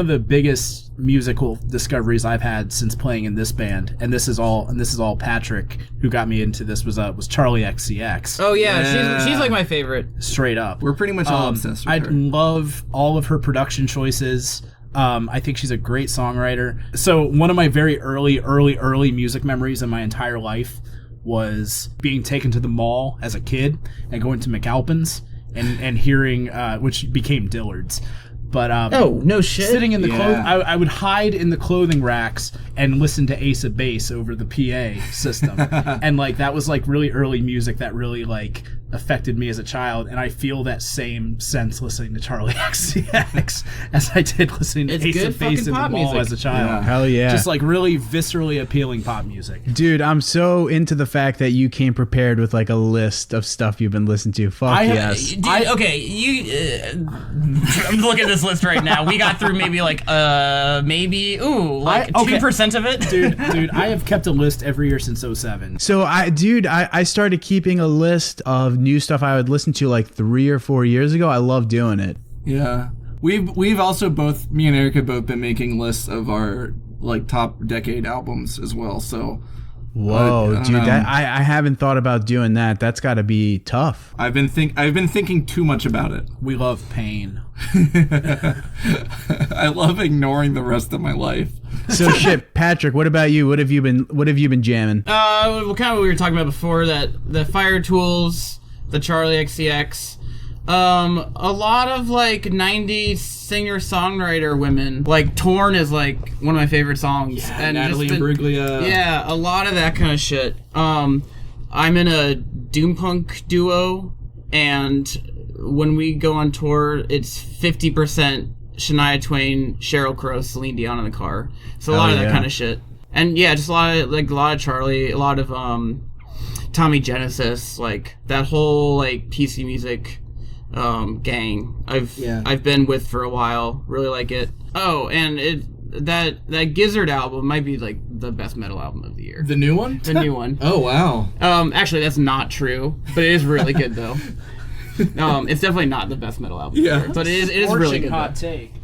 of the biggest musical discoveries I've had since playing in this band, and this is all Patrick who got me into this was Charlie XCX. Oh, yeah, Yeah. she's like my favorite. Straight up. We're pretty much all obsessed with I her. love all of her production choices. I think she's a great songwriter. So one of my very early music memories in my entire life was being taken to the mall as a kid and going to McAlpin's and hearing, which became Dillard's. But Oh, no shit. sitting in the Yeah. I would hide in the clothing racks and listen to Ace of Base over the PA system. And like that was like really early music that really like affected me as a child, and I feel that same sense listening to Charlie XCX as I did listening to It's Ace good of Base in fucking the pop mall music. as a child. Yeah. Hell yeah. Just like really viscerally appealing pop music. Dude, I'm so into the fact that you came prepared with like a list of stuff you've been listening to. Fuck yes. Dude, I'm looking at this list right now. We got through maybe like 2% of it. Dude, I have kept a list every year since 2007. So I started keeping a list of new stuff I would listen to like 3 or 4 years ago. I love doing it. Yeah. We've also me and Eric have both been making lists of our like top decade albums as well. So Whoa, I don't dude, know. I haven't thought about doing that. That's got to be tough. I've been thinking too much about it. We love pain. I love ignoring the rest of my life. So shit, Patrick, what about you? What have you been jamming? Well, kind of what we were talking about before, that the Fire Tools, the Charlie XCX, a lot of like 90s singer-songwriter women. Like Torn is like one of my favorite songs. And Natalie just Imbruglia. Yeah, a lot of that kind of shit. I'm in a doom punk duo, and when we go on tour, it's 50% Shania Twain, Sheryl Crow, Celine Dion in the car. So a lot of that kind of shit. And yeah, just a lot of Charlie, a lot of Tommy Genesis, like that whole like PC music gang. I've been with for a while. Really like it. Oh, and that Gizzard album might be like the best metal album of the year. The new one? The new one. Oh wow. Actually, that's not true, but it is really good though. It's definitely not the best metal album of the year, but it is really good. Hot take.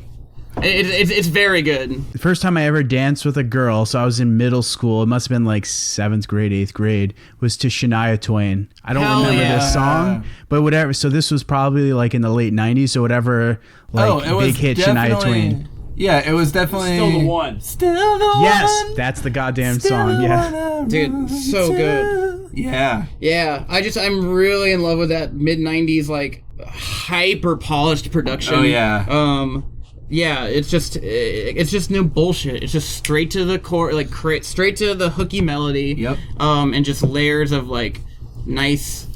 It's very good. The first time I ever danced with a girl, so I was in middle school, it must have been like 7th grade, 8th grade, was to Shania Twain. I don't remember this song, but whatever. So this was probably like in the late 90s, so whatever big hit Shania Twain. Yeah, it was definitely... Still the one. Still the one. Yes, that's the goddamn song, yeah. Dude, so good. Yeah. Yeah, I'm really in love with that mid-90s, like, hyper-polished production. Oh, yeah. Yeah, it's just no bullshit. It's just straight to the core, like straight to the hooky melody. Yep. And just layers of like nice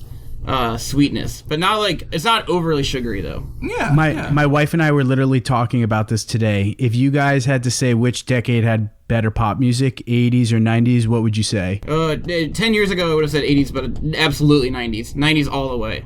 sweetness, but not like it's not overly sugary though. Yeah. My wife and I were literally talking about this today. If you guys had to say which decade had better pop music, 80s or 90s, what would you say? 10 years ago I would have said 80s, but absolutely 90s. 90s all the way.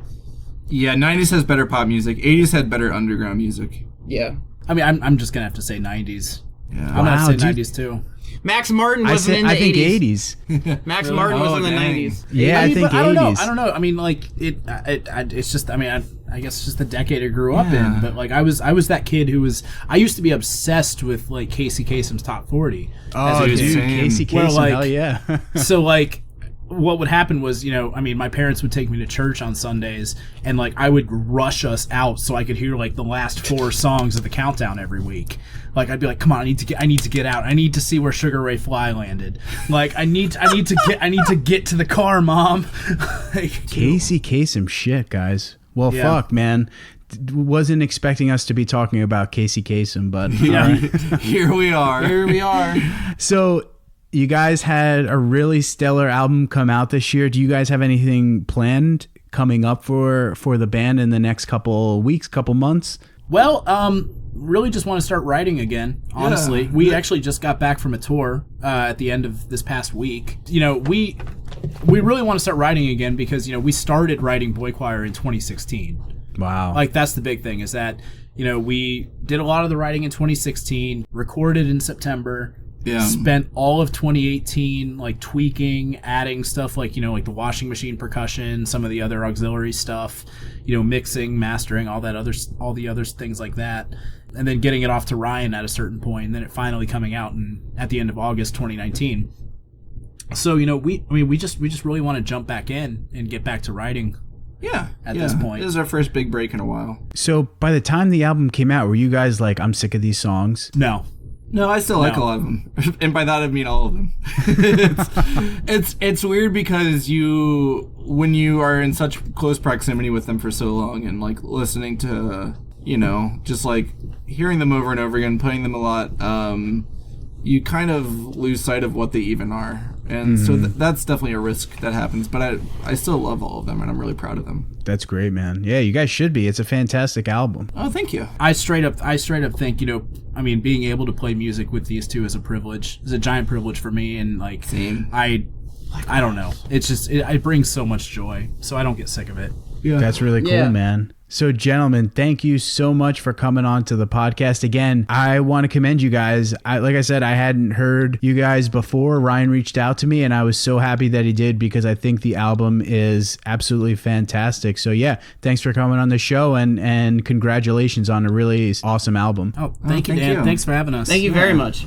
Yeah, 90s has better pop music. 80s had better underground music. Yeah. I mean, I'm just gonna have to say 90s. Yeah. I'm gonna say 90s too. Max Martin wasn't in the 80s. I think 80s. Max Martin was in the dang. 90s. Yeah, I think 80s. I don't know. I mean, like it's just. I mean, I guess it's just the decade I grew up in. But like, I was that kid who was. I used to be obsessed with like Casey Kasem's top 40. Oh, dude, Casey Kasem, like, hell yeah. So like, what would happen was, I mean, my parents would take me to church on Sundays, and like I would rush us out so I could hear like the last 4 songs of the countdown every week. Like I'd be like, come on, I need to get out. I need to see where Sugar Ray Fly landed. Like I need to get to the car, Mom. Like, Casey Kasem, shit, guys. Well, fuck, man. Wasn't expecting us to be talking about Casey Kasem, but Here we are. Here we are. So you guys had a really stellar album come out this year. Do you guys have anything planned coming up for the band in the next couple weeks, couple months? Well, really just want to start writing again, honestly. Yeah. We actually just got back from a tour at the end of this past week. We really want to start writing again because, we started writing Boychoir in 2016. Wow. Like, that's the big thing is that, we did a lot of the writing in 2016, recorded in September, spent all of 2018 like tweaking, adding stuff like, like the washing machine percussion, some of the other auxiliary stuff, mixing, mastering, all the other things like that. And then getting it off to Ryan at a certain point, and then it finally coming out at the end of August 2019. So, we just really want to jump back in and get back to writing. Yeah. At this point. This is our first big break in a while. So by the time the album came out, were you guys like, I'm sick of these songs? No, I still like a lot of them. And by that I mean all of them. It's weird because when you are in such close proximity with them for so long and like listening to, just like hearing them over and over again, playing them a lot, you kind of lose sight of what they even are. And so that's definitely a risk that happens, but I still love all of them and I'm really proud of them. That's great, man. Yeah, you guys should be. It's a fantastic album. Oh, thank you. I straight up think, being able to play music with these two is a privilege. It's a giant privilege for me, and like, same. I don't know. It's just it brings so much joy, so I don't get sick of it. Yeah. That's really cool, man. So, gentlemen, thank you so much for coming on to the podcast. Again, I want to commend you guys. Like I said, I hadn't heard you guys before. Ryan reached out to me, and I was so happy that he did because I think the album is absolutely fantastic. So, yeah, thanks for coming on the show, and congratulations on a really awesome album. Oh, thank you, Dan. Thanks for having us. Thank you very much.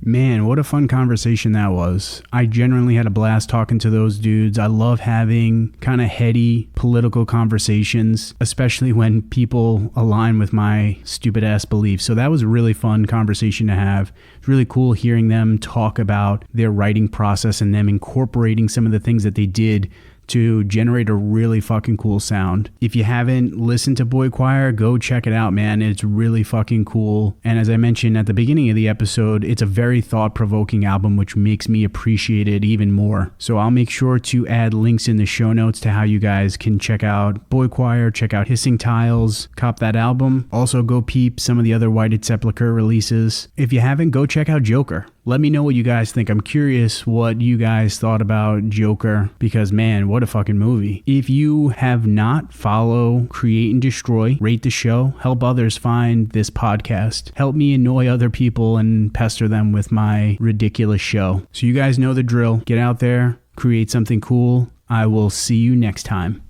Man, what a fun conversation that was. I genuinely had a blast talking to those dudes. I love having kind of heady political conversations, especially when people align with my stupid ass beliefs. So that was a really fun conversation to have. It's really cool hearing them talk about their writing process and them incorporating some of the things that they did to generate a really fucking cool sound. If you haven't listened to Boychoir, go check it out, man. It's really fucking cool. And as I mentioned at the beginning of the episode, it's a very thought-provoking album, which makes me appreciate it even more. So I'll make sure to add links in the show notes to how you guys can check out Boychoir, check out Hissing Tiles, cop that album. Also go peep some of the other Whited Sepulchre releases. If you haven't, go check out Joker. Let me know what you guys think. I'm curious what you guys thought about Joker, because man, what a fucking movie. If you have not, follow, create, and destroy, rate the show, help others find this podcast, help me annoy other people and pester them with my ridiculous show. So you guys know the drill. Get out there, create something cool. I will see you next time.